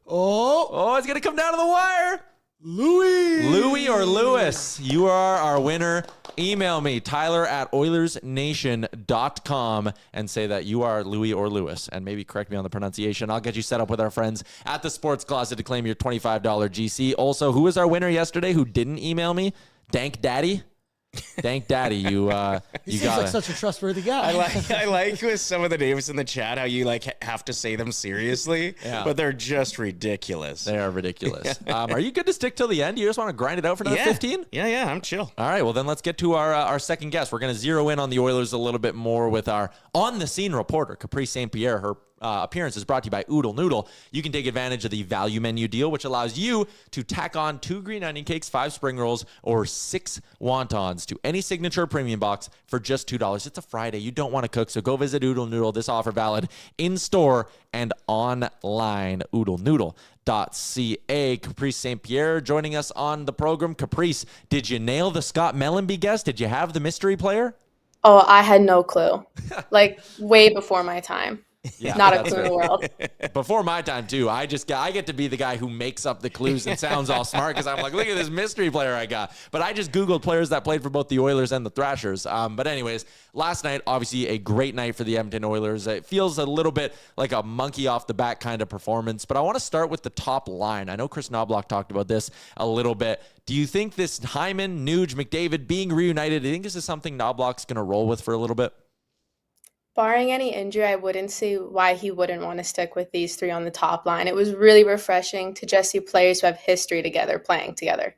Oh, it's going to come down to the wire. Louis or Lewis, you are our winner. Email me, tyler@oilersnation.com, and say that you are Louis or Lewis, and maybe correct me on the pronunciation. I'll get you set up with our friends at the Sports Closet to claim your $25 GC. Also, who was our winner yesterday who didn't email me? Dank Daddy. Dank Daddy, you got like such a trustworthy guy. I like with some of the names in the chat how you like have to say them seriously, but they're just ridiculous. They are ridiculous. Are you good to stick till the end? You just want to grind it out for another 15? Yeah, I'm chill. All right, well then let's get to our second guest. We're going to zero in on the Oilers a little bit more with our on-the-scene reporter, Caprice St. Pierre. Her appearance is brought to you by Oodle Noodle. You can take advantage of the value menu deal, which allows you to tack on 2 green onion cakes, 5 spring rolls, or 6 wontons to any signature premium box for just $2. It's a Friday. You don't want to cook, so go visit Oodle Noodle. This offer valid in-store and online. OodleNoodle.ca. Caprice St. Pierre joining us on the program. Caprice, did you nail the Scott Mellenby guess? Did you have the mystery player? Oh, I had no clue. Like way before my time. Yeah, not a clue in the world. Before my time too. I get to be the guy who makes up the clues and sounds all smart because I'm like, look at this mystery player I got. But I just Googled players that played for both the Oilers and the Thrashers. But anyways, last night, obviously a great night for the Edmonton Oilers. It feels a little bit like a monkey off the back kind of performance. But I want to start with the top line. I know Chris Knobloch talked about this a little bit. Do you think this Hyman, Nuge, McDavid being reunited, do you think this is something Knobloch's going to roll with for a little bit? Barring any injury, I wouldn't see why he wouldn't want to stick with these 3 on the top line. It was really refreshing to just see players who have history together playing together.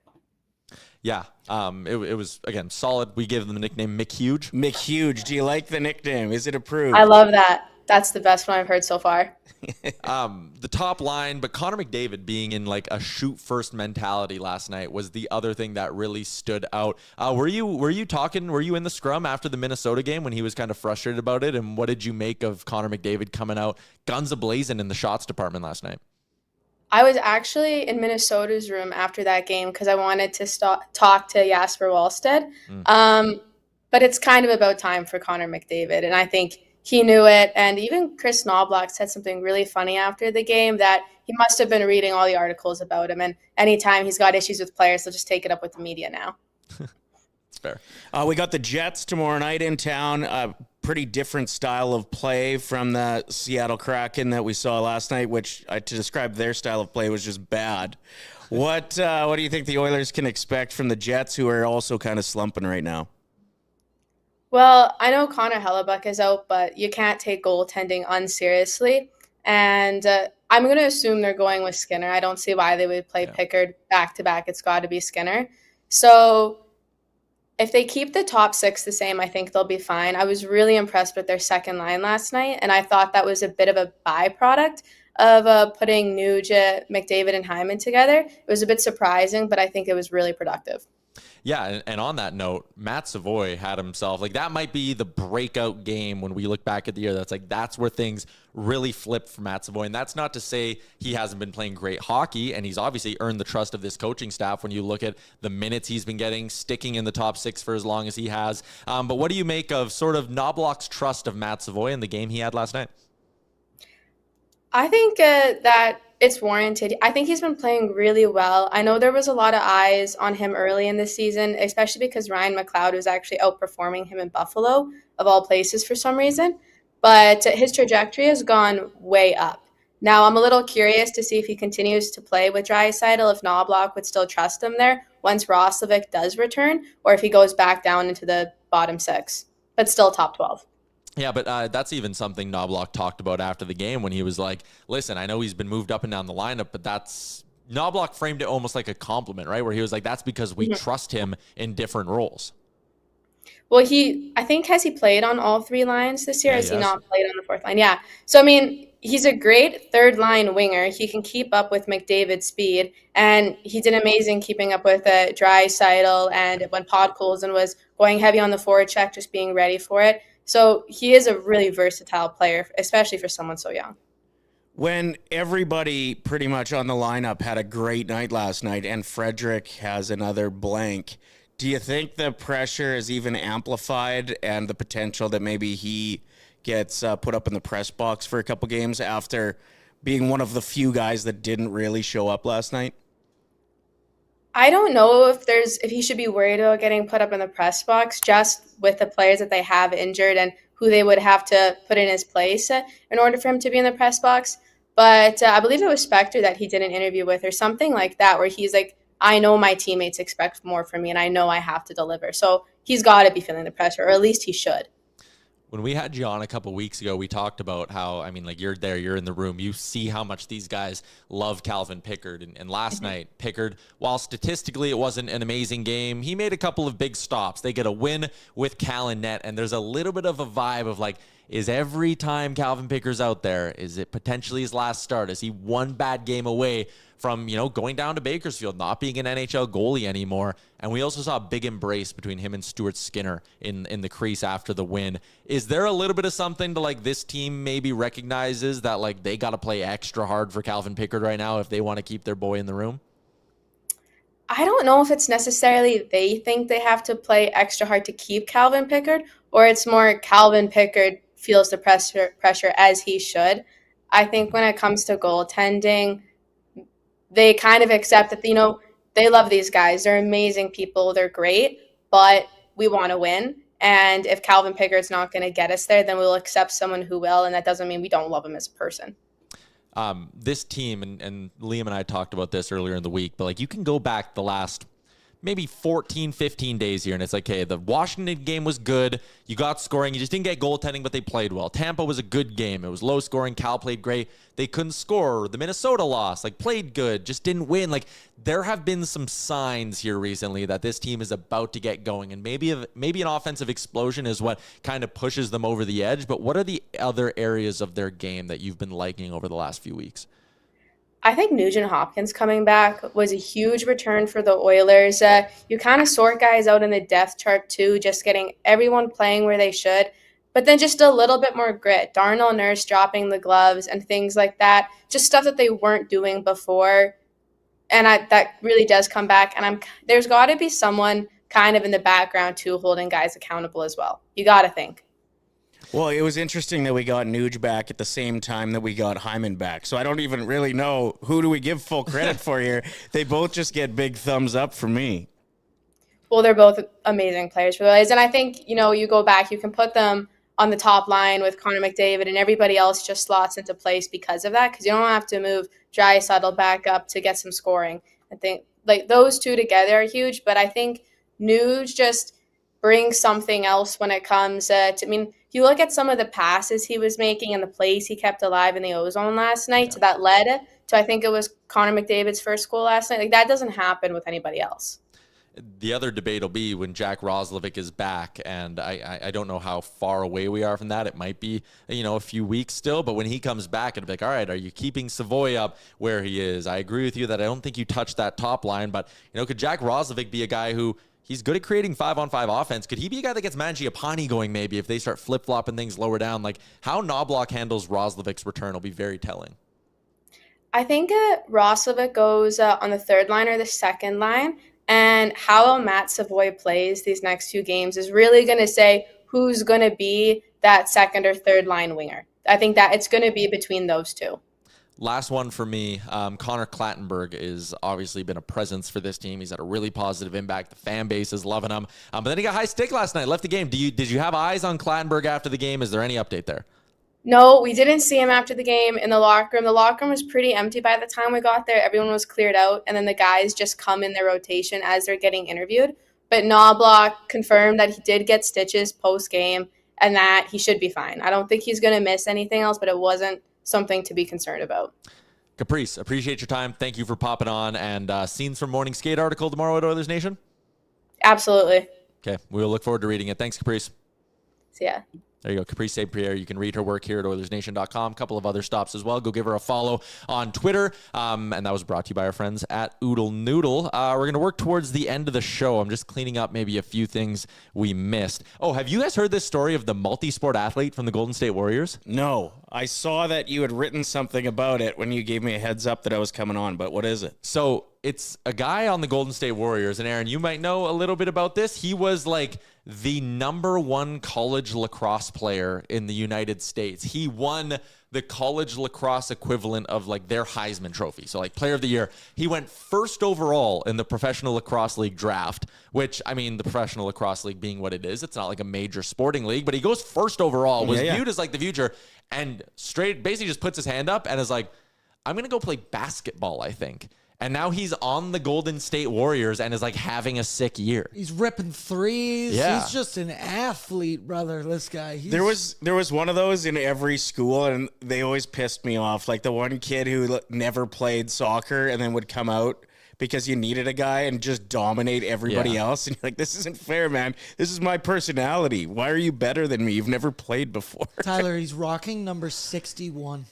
Yeah, it was, again, solid. We gave them the nickname McHuge. McHuge. Do you like the nickname? Is it approved? I love that. That's the best one I've heard so far. The top line, but Connor McDavid being in like a shoot first mentality last night was the other thing that really stood out. Were you in the scrum after the Minnesota game when he was kind of frustrated about it? And what did you make of Connor McDavid coming out guns a-blazing in the shots department last night? I was actually in Minnesota's room after that game because I wanted to talk to Jasper Wallstead. But it's kind of about time for Connor McDavid, and I think he knew it. And even Chris Knobloch said something really funny after the game that he must have been reading all the articles about him. And anytime he's got issues with players, he'll just take it up with the media now. It's fair. We got the Jets tomorrow night in town. Pretty different style of play from the Seattle Kraken that we saw last night, which to describe their style of play was just bad. What do you think the Oilers can expect from the Jets, who are also kind of slumping right now? Well, I know Connor Hellebuyck is out, but you can't take goaltending unseriously. And I'm going to assume they're going with Skinner. I don't see why they would play Pickard back-to-back. It's got to be Skinner. So if they keep the top 6 the same, I think they'll be fine. I was really impressed with their second line last night, and I thought that was a bit of a byproduct of putting Nugent, McDavid, and Hyman together. It was a bit surprising, but I think it was really productive. Yeah, and on that note, Matt Savoie had himself, like that might be the breakout game when we look back at the year. That's where things really flipped for Matt Savoie. And that's not to say he hasn't been playing great hockey, and he's obviously earned the trust of this coaching staff when you look at the minutes he's been getting, sticking in the top 6 for as long as he has. But what do you make of sort of Knobloch's trust of Matt Savoie in the game he had last night? I think that it's warranted. I think he's been playing really well. I know there was a lot of eyes on him early in the season, especially because Ryan McLeod was actually outperforming him in Buffalo, of all places, for some reason. But his trajectory has gone way up. Now, I'm a little curious to see if he continues to play with Draisaitl, if Knobloch would still trust him there once Roslovic does return, or if he goes back down into the bottom 6, but still top 12. Yeah, but that's even something Knobloch talked about after the game when he was like, listen, I know he's been moved up and down the lineup, but Knobloch framed it almost like a compliment, right? Where he was like, that's because we trust him in different roles. Well, I think, has he played on all three lines this year? Yeah, Has he yes. not played on the fourth line? Yeah. So, I mean, he's a great third line winger. He can keep up with McDavid's speed, and he did amazing keeping up with Draisaitl, and when Podkolzin was going heavy on the forward check, just being ready for it. So he is a really versatile player, especially for someone so young. When everybody pretty much on the lineup had a great night last night and Frederic has another blank, do you think the pressure is even amplified and the potential that maybe he gets put up in the press box for a couple games after being one of the few guys that didn't really show up last night? I don't know if he should be worried about getting put up in the press box, just with the players that they have injured and who they would have to put in his place in order for him to be in the press box. But I believe it was Spector that he did an interview with or something like that, where he's like, I know my teammates expect more from me and I know I have to deliver. So he's got to be feeling the pressure, or at least he should. When we had you on a couple weeks ago, we talked about how, I mean, like, you're there, you're in the room, you see how much these guys love Calvin Pickard. And last night, Pickard, while statistically it wasn't an amazing game, he made a couple of big stops. They get a win with Cal in net, and there's a little bit of a vibe of like, is every time Calvin Pickard's out there, is it potentially his last start? Is he one bad game away from, going down to Bakersfield, not being an NHL goalie anymore? And we also saw a big embrace between him and Stuart Skinner in the crease after the win. Is there a little bit of something to, like, this team maybe recognizes that, like, they got to play extra hard for Calvin Pickard right now if they want to keep their boy in the room? I don't know if it's necessarily they think they have to play extra hard to keep Calvin Pickard, or it's more Calvin Pickard feels the pressure as he should. I think when it comes to goaltending, they kind of accept that, they love these guys. They're amazing people. They're great, but we want to win. And if Calvin Pickard's not going to get us there, then we'll accept someone who will. And that doesn't mean we don't love him as a person. This team, and Liam and I talked about this earlier in the week, but, like, you can go back the last maybe 14, 15 days here, and it's like, hey, the Washington game was good. You got scoring. You just didn't get goaltending, but they played well. Tampa was a good game. It was low scoring. Cal played great. They couldn't score. The Minnesota lost, played good, just didn't win. There have been some signs here recently that this team is about to get going, and maybe an offensive explosion is what kind of pushes them over the edge. But what are the other areas of their game that you've been liking over the last few weeks? I think Nugent-Hopkins coming back was a huge return for the Oilers. You kind of sort guys out in the depth chart too, just getting everyone playing where they should, but then just a little bit more grit. Darnell Nurse dropping the gloves and things like that, just stuff that they weren't doing before, and that really does come back. And there's got to be someone kind of in the background too, holding guys accountable as well. You got to think. Well, it was interesting that we got Nuge back at the same time that we got Hyman back. So I don't even really know who do we give full credit for here. They both just get big thumbs up from me. Well, they're both amazing players for the Oilers. And I think, you go back, you can put them on the top line with Connor McDavid, and everybody else just slots into place because of that, because you don't have to move Draisaitl back up to get some scoring. I think those two together are huge, but I think Nuge just brings something else when it comes to, if you look at some of the passes he was making and the plays he kept alive in the ozone last night, so that led to, I think it was Connor McDavid's first goal last night. That doesn't happen with anybody else. The other debate will be when Jack Roslovic is back, and I don't know how far away we are from that. It might be, a few weeks still, but when he comes back, it'll be like, all right, are you keeping Savoie up where he is? I agree with you that I don't think you touch that top line, but, could Jack Roslovic be a guy who, he's good at creating 5-on-5 offense. Could he be a guy that gets Mangiapane going maybe if they start flip-flopping things lower down? How Knobloch handles Roslovic's return will be very telling. I think Roslovic goes on the third line or the second line, and how Matt Savoie plays these next two games is really going to say who's going to be that second or third line winger. I think that it's going to be between those two. Last one for me, Connor Clattenburg is obviously been a presence for this team. He's had a really positive impact. The fan base is loving him. But then he got high stick last night, left the game. Did you have eyes on Clattenburg after the game? Is there any update there? No, we didn't see him after the game in the locker room. The locker room was pretty empty by the time we got there. Everyone was cleared out, and then the guys just come in their rotation as they're getting interviewed. But Knobloch confirmed that he did get stitches post-game and that he should be fine. I don't think he's going to miss anything else, but it wasn't something to be concerned about. Caprice, appreciate your time. Thank you for popping on. And scenes from Morning Skate article tomorrow at Oilers Nation? Absolutely. Okay, we'll look forward to reading it. Thanks, Caprice. So yeah. There you go, Caprice St. Pierre. You can read her work here at OilersNation.com. A couple of other stops as well. Go give her a follow on Twitter. And that was brought to you by our friends at Oodle Noodle. We're going to work towards the end of the show. I'm just cleaning up maybe a few things we missed. Oh, have you guys heard this story of the multisport athlete from the Golden State Warriors? No. I saw that you had written something about it when you gave me a heads up that I was coming on, but what is it? So it's a guy on the Golden State Warriors. And Aaron, you might know a little bit about this. He was like the #1 college lacrosse player in the United States. He won the college lacrosse equivalent of like their Heisman Trophy. So like player of the year. He went first overall in the Professional Lacrosse League draft, which, I mean, the Professional Lacrosse League being what it is, it's not like a major sporting league, but he goes first overall, was viewed as like the future, and straight basically just puts his hand up and is like, I'm going to go play basketball, I think. And now he's on the Golden State Warriors and is like having a sick year. He's ripping threes. Yeah. He's just an athlete, brother. This guy. There was one of those in every school, and they always pissed me off. Like the one kid who never played soccer and then would come out because you needed a guy and just dominate everybody else. And you're like, this isn't fair, man. This is my personality. Why are you better than me? You've never played before. Tyler, he's rocking number 61.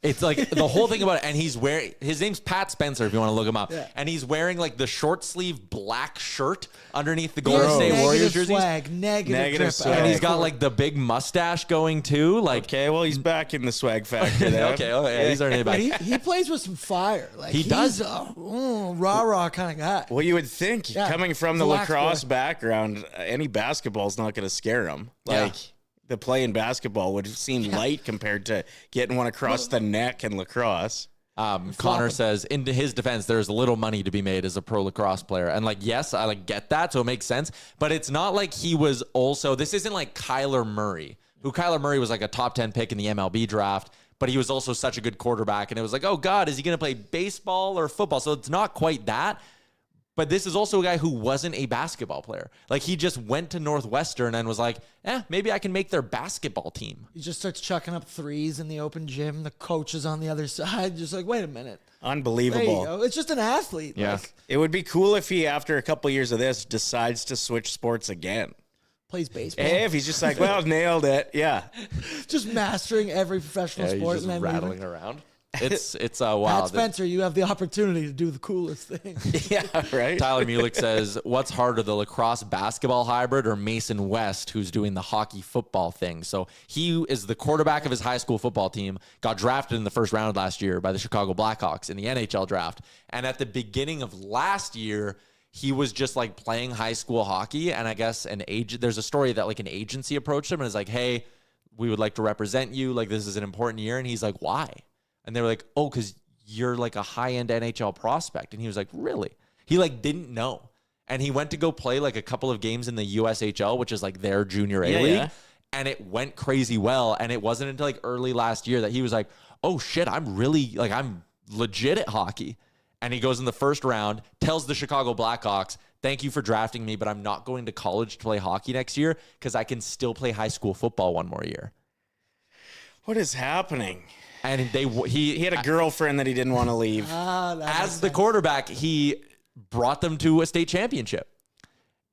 It's like the whole thing about it. And he's wearing, his name's Pat Spencer, if you want to look him up. Yeah. And he's wearing like the short sleeve black shirt underneath the Golden State Warriors jersey. Negative swag. And he's got like the big mustache going too. Like, okay, well, he's back in the swag factor now. okay, he's already back. He plays with some fire. Like he does. Rah-rah kind of guy. Well, you would think coming from the lacrosse background, any basketball's not going to scare him. Like, the play in basketball would seem light compared to getting one across the neck in lacrosse. Connor says, in his defense, there's little money to be made as a pro lacrosse player. And like, yes, I like get that. So it makes sense. But it's not like he was also, this isn't like Kyler Murray, who Kyler Murray was like a top 10 pick in the MLB draft, but he was also such a good quarterback. And it was like, oh God, is he going to play baseball or football? So it's not quite that. But this is also a guy who wasn't a basketball player. Like, he just went to Northwestern and was like, maybe I can make their basketball team. He just starts chucking up threes in the open gym. The coach is on the other side. Just like, wait a minute. Unbelievable. There you go. It's just an athlete. Yeah. Like, it would be cool if he, after a couple years of this, decides to switch sports again. Plays baseball. Hey, if he's just like, well, nailed it. Yeah. Just mastering every professional sport. He's just rattling around. It's wow. Pat Spencer, you have the opportunity to do the coolest thing. Yeah, right. Tyler Mulick says, what's harder, the lacrosse basketball hybrid or Mason West, who's doing the hockey football thing? So he is the quarterback of his high school football team, got drafted in the first round last year by the Chicago Blackhawks in the NHL draft. And at the beginning of last year, he was just like playing high school hockey. And I guess there's a story that like an agency approached him and is like, hey, we would like to represent you. Like, this is an important year. And he's like, why? And they were like, oh, because you're like a high-end NHL prospect. And he was like, really? He like didn't know. And he went to go play like a couple of games in the USHL, which is like their junior A league. Yeah. And it went crazy well. And it wasn't until like early last year that he was like, oh shit, I'm legit at hockey. And he goes in the first round, tells the Chicago Blackhawks, thank you for drafting me, but I'm not going to college to play hockey next year because I can still play high school football one more year. What is happening? And he had a girlfriend that he didn't want to leave. As the quarterback, he brought them to a state championship.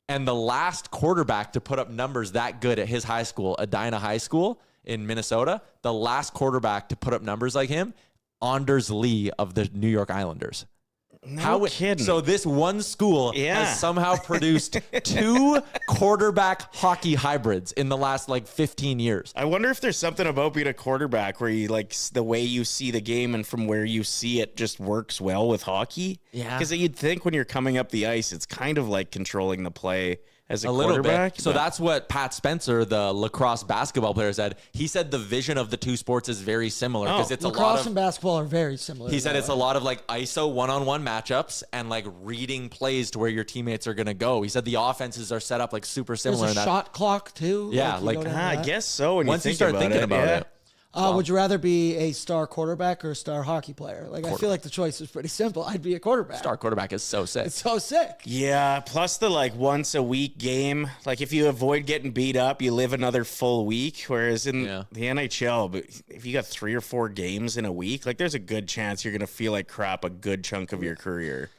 And the last quarterback to put up numbers that good at his high school, Edina High School in Minnesota, the last quarterback to put up numbers like him, Anders Lee of the New York Islanders. No kidding. So this one school has somehow produced 2 quarterback hockey hybrids in the last like 15 years. I wonder if there's something about being a quarterback where you like the way you see the game and from where you see it just works well with hockey. Yeah. Because you'd think when you're coming up the ice, it's kind of like controlling the play as a quarterback. Little bit. So that's what Pat Spencer, the lacrosse basketball player, said. He said the vision of the two sports is very similar because it's lacrosse a lot of, and basketball are very similar. He said it's a lot of like ISO one-on-one matchups and like reading plays to where your teammates are going to go. He said the offenses are set up like super similar. There's a shot clock too. Yeah, I guess so. When once you start thinking about it. Would you rather be a star quarterback or a star hockey player? Like, I feel like the choice is pretty simple. I'd be a quarterback. Star quarterback is so sick. It's so sick. Yeah, plus the like once a week game. Like if you avoid getting beat up, you live another full week. Whereas in the NHL, but if you got 3 or 4 games in a week, like there's a good chance you're gonna feel like crap a good chunk of your career.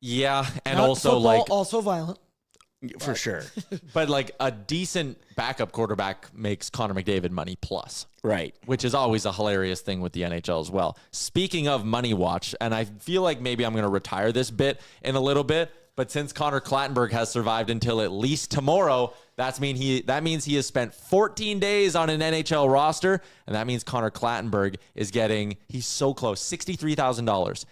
Yeah, and also football, like also violent. For sure. But like a decent backup quarterback makes Connor McDavid money plus. Right. Which is always a hilarious thing with the NHL as well. Speaking of Money Watch, and I feel like maybe I'm going to retire this bit in a little bit, but since Connor Clattenburg has survived until at least tomorrow, that means he has spent 14 days on an NHL roster, and that means Connor Clattenburg is getting, he's so close, $63,000.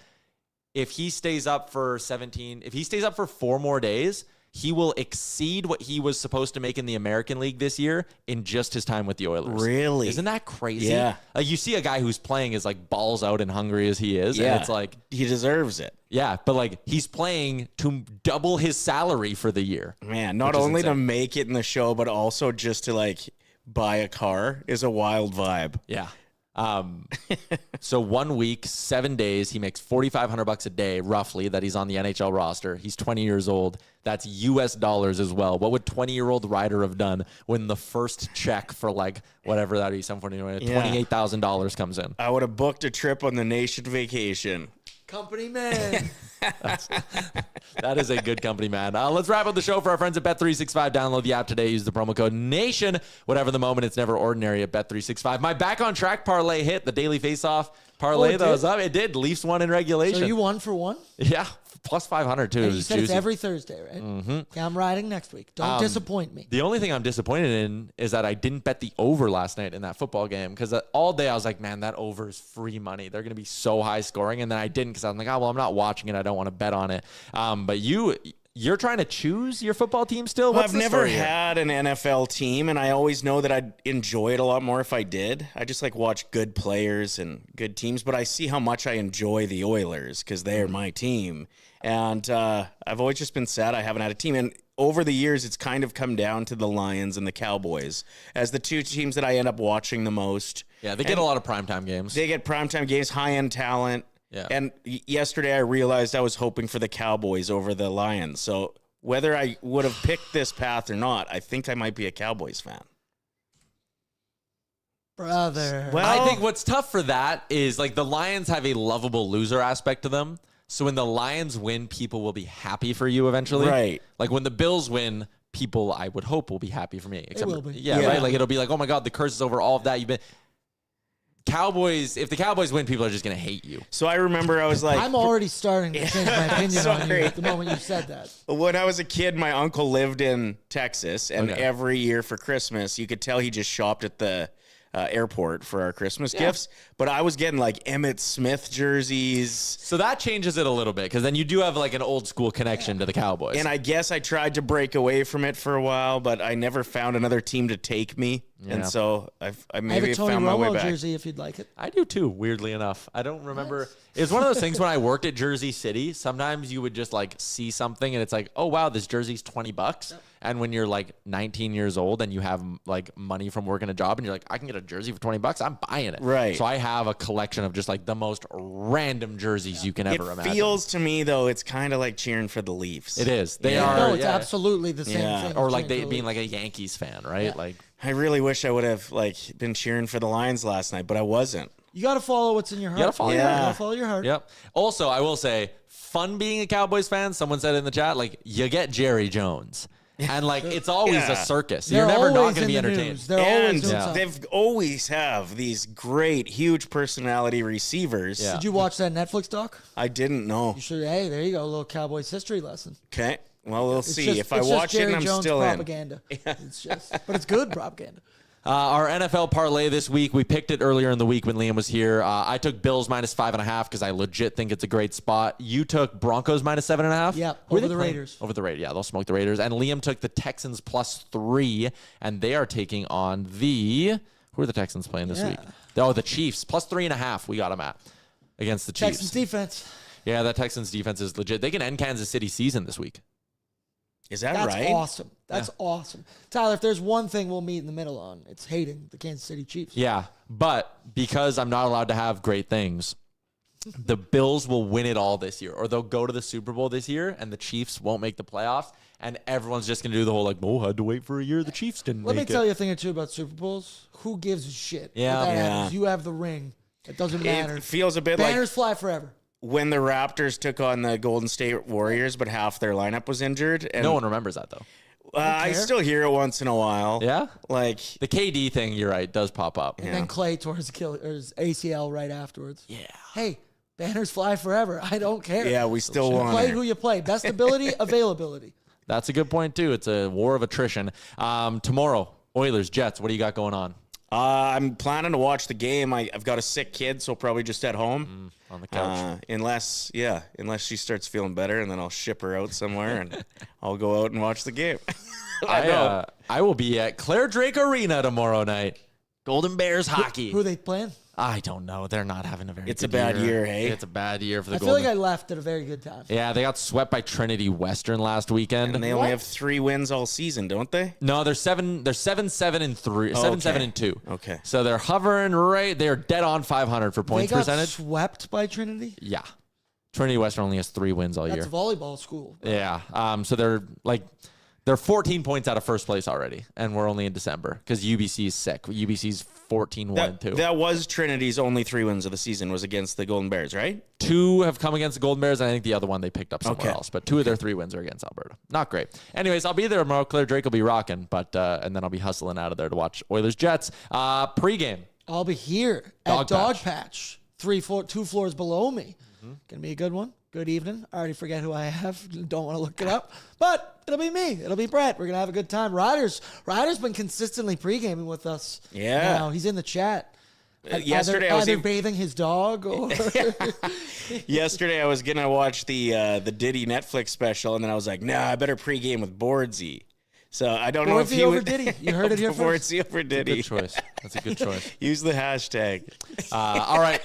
If he stays up for 4 more days, he will exceed what he was supposed to make in the American League this year in just his time with the Oilers. Really? Isn't that crazy? Yeah. Like you see a guy who's playing as like balls out and hungry as he is, and it's like he deserves it. Yeah, but like he's playing to double his salary for the year. Man, not only to make it in the show, but also just to like buy a car is a wild vibe. Yeah. So 1 week, 7 days, he makes $4,500 a day, roughly, that he's on the NHL roster. He's 20 years old. That's US dollars as well. What would 20-year-old Ryder have done when the first check for like whatever that is, $28,000 comes in? I would have booked a trip on the nation vacation. Company man. That is a good company, man. Let's wrap up the show for our friends at Bet365. Download the app today. Use the promo code NATION. Whatever the moment, it's never ordinary at Bet365. My back on track parlay hit, the daily face-off parlay that was up. It did. Leafs won in regulation. So you won for one? Yeah. Plus 500, too. And you said juicy. it's every Thursday, right? Mm-hmm. Okay, I'm riding next week. Don't disappoint me. The only thing I'm disappointed in is that I didn't bet the over last night in that football game because all day I was like, man, that over is free money. They're going to be so high scoring. And then I didn't because I'm like, oh, well, I'm not watching it. I don't want to bet on it. But you're trying to choose your football team still? Well, I've never had an NFL team, and I always know that I'd enjoy it a lot more if I did. I just like watch good players and good teams, but I see how much I enjoy the Oilers because they are my team. And I've always just been sad I haven't had a team. And over the years, it's kind of come down to the Lions and the Cowboys as the two teams that I end up watching the most. Yeah, they get a lot of primetime games. They get primetime games, high-end talent. Yeah. And yesterday I realized I was hoping for the Cowboys over the Lions. So whether I would have picked this path or not, I think I might be a Cowboys fan. Brother. Well, I think what's tough for that is like the Lions have a lovable loser aspect to them. So when the Lions win, people will be happy for you eventually. Right. Like when the Bills win, people I would hope will be happy for me. Except they will be. Yeah, right? Like it'll be like, oh my God, the curse is over, all of that. Cowboys, if the Cowboys win, people are just going to hate you. So I remember I was like... I'm already starting to change my opinion on you at the moment you said that. When I was a kid, my uncle lived in Texas, and every year for Christmas, you could tell he just shopped at the airport for our Christmas gifts. But I was getting like Emmitt Smith jerseys. So that changes it a little bit because then you do have like an old school connection to the Cowboys. And I guess I tried to break away from it for a while, but I never found another team to take me. Yeah. And so I maybe found my way back. Jersey if you'd like it. I do too, weirdly enough. I don't remember. It was one of those things when I worked at Jersey City. Sometimes you would just like see something and it's like, oh, wow, this jersey's $20. Yep. And when you're like 19 years old and you have like money from working a job and you're like, I can get a jersey for $20, I'm buying it. Right. So I have a collection of just like the most random jerseys you can ever imagine. It feels to me, though, it's kind of like cheering for the Leafs. It is. They are. No, it's absolutely the same thing. Or like they being like a Yankees fan, right? Yeah. Like I really wish I would have like been cheering for the Lions last night, but I wasn't. You got to follow what's in your heart. You got to follow your heart. You got to follow your heart. Yep. Also, I will say, fun being a Cowboys fan. Someone said in the chat, like, you get Jerry Jones. And, like, it's always a circus. You're never not going to be entertained. They're always doing something. They've always have these great, huge personality receivers. Yeah. Did you watch that Netflix doc? I didn't know. You should. Hey, there you go. A little Cowboys history lesson. Okay. Well, we'll see. Just, if I watch it and I'm Jones still propaganda. in. It's just, but it's good propaganda. Our NFL parlay this week, we picked it earlier in the week when Liam was here. I took Bills minus 5.5 because I legit think it's a great spot. You took Broncos minus 7.5? Yeah, over the Raiders. Over the Raiders, yeah, they'll smoke the Raiders. And Liam took the Texans plus 3, and they are taking on who are the Texans playing this week? Oh, the Chiefs, plus 3.5 we got them at against the Chiefs. Texans defense. Yeah, that Texans defense is legit. They can end Kansas City season this week. Is that That's right? awesome. That's awesome. Tyler, if there's one thing we'll meet in the middle on, it's hating the Kansas City Chiefs. Yeah, but because I'm not allowed to have great things, the Bills will win it all this year, or they'll go to the Super Bowl this year, and the Chiefs won't make the playoffs, and everyone's just going to do the whole, like, oh, had to wait for a year. The Chiefs didn't Let make me tell you a thing or two about Super Bowls. Who gives a shit? Yeah. If that happens, you have the ring. It doesn't matter. It feels a bit Banners fly forever. when the Raptors took on the Golden State Warriors, but half their lineup was injured. And No one remembers that, though. I still hear it once in a while. Yeah? Like The KD thing, you're right, does pop up. And then Clay tore his ACL right afterwards. Yeah. Hey, banners fly forever. I don't care. yeah, we still want Play it. who you play. Best ability, availability. That's a good point, too. It's a war of attrition. Tomorrow, Oilers, Jets, what do you got going on? I'm planning to watch the game. I've got a sick kid, so probably just at home. On the couch. Unless she starts feeling better, and then I'll ship her out somewhere, and I'll go out and watch the game. I will be at Claire Drake Arena tomorrow night. Golden Bears hockey. Who are they playing? I don't know. They're not having a very It's good a bad year. year, hey? It's a bad year for the I feel Golden. like I left at a very good time. Yeah, they got swept by Trinity Western last weekend. And they only have 3 wins all season, don't they? No, they're 7-7-3. 7-7-2. Okay. So they're hovering right. They're dead on 500 for They points got percentage. swept by Trinity? Yeah. Trinity Western only has 3 wins all That's year. a volleyball school. Yeah. So they're 14 points out of first place already, and we're only in December because UBC is sick. UBC's 14-1-2. That was Trinity's only 3 wins of the season was against the Golden Bears, right? 2 have come against the Golden Bears, and I think the other one they picked up somewhere Okay. else. But 2 of their 3 wins are against Alberta. Not great. Anyways, I'll be there tomorrow. Claire Drake will be rocking, but and then I'll be hustling out of there to watch Oilers Jets pregame. I'll be here Dog at Dog Patch. Patch, 2 floors below me. Gonna be a good one. Good evening. I already forget who I have. Don't want to look it up, but it'll be me. It'll be Brett. We're gonna have a good time. Ryder's been consistently pre-gaming with us. Yeah. Now he's in the chat. Yesterday I was either bathing his dog or Yesterday I was gonna watch the Diddy Netflix special, and then I was like, nah, I better pregame with Boardsy. So I don't know if Boardsy he over would. Diddy. You heard it here first. Boardsy over Diddy. Good choice. That's a good choice. Use the hashtag. All right.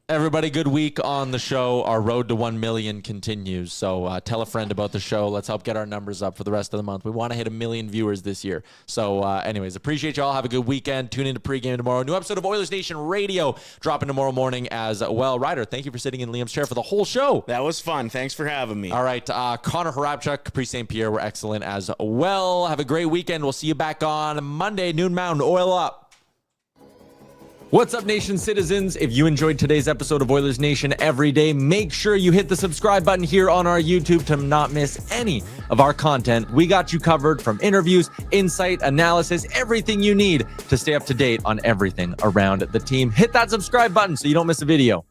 Everybody, good week on the show. Our road to 1 million continues. So tell a friend about the show. Let's help get our numbers up for the rest of the month. We want to hit 1 million viewers this year. So anyways, appreciate you all. Have a good weekend. Tune into pregame tomorrow. New episode of Oilers Nation Radio dropping tomorrow morning as well. Ryder, thank you for sitting in Liam's chair for the whole show. That was fun. Thanks for having me. All right. Connor Hrabchak, Caprice St. Pierre were excellent as well. Have a great weekend. We'll see you back on Monday, noon Mountain. Oil up. What's up, Nation citizens? If you enjoyed today's episode of Oilers Nation Everyday, make sure you hit the subscribe button here on our YouTube to not miss any of our content. We got you covered from interviews, insight, analysis, everything you need to stay up to date on everything around the team. Hit that subscribe button so you don't miss a video.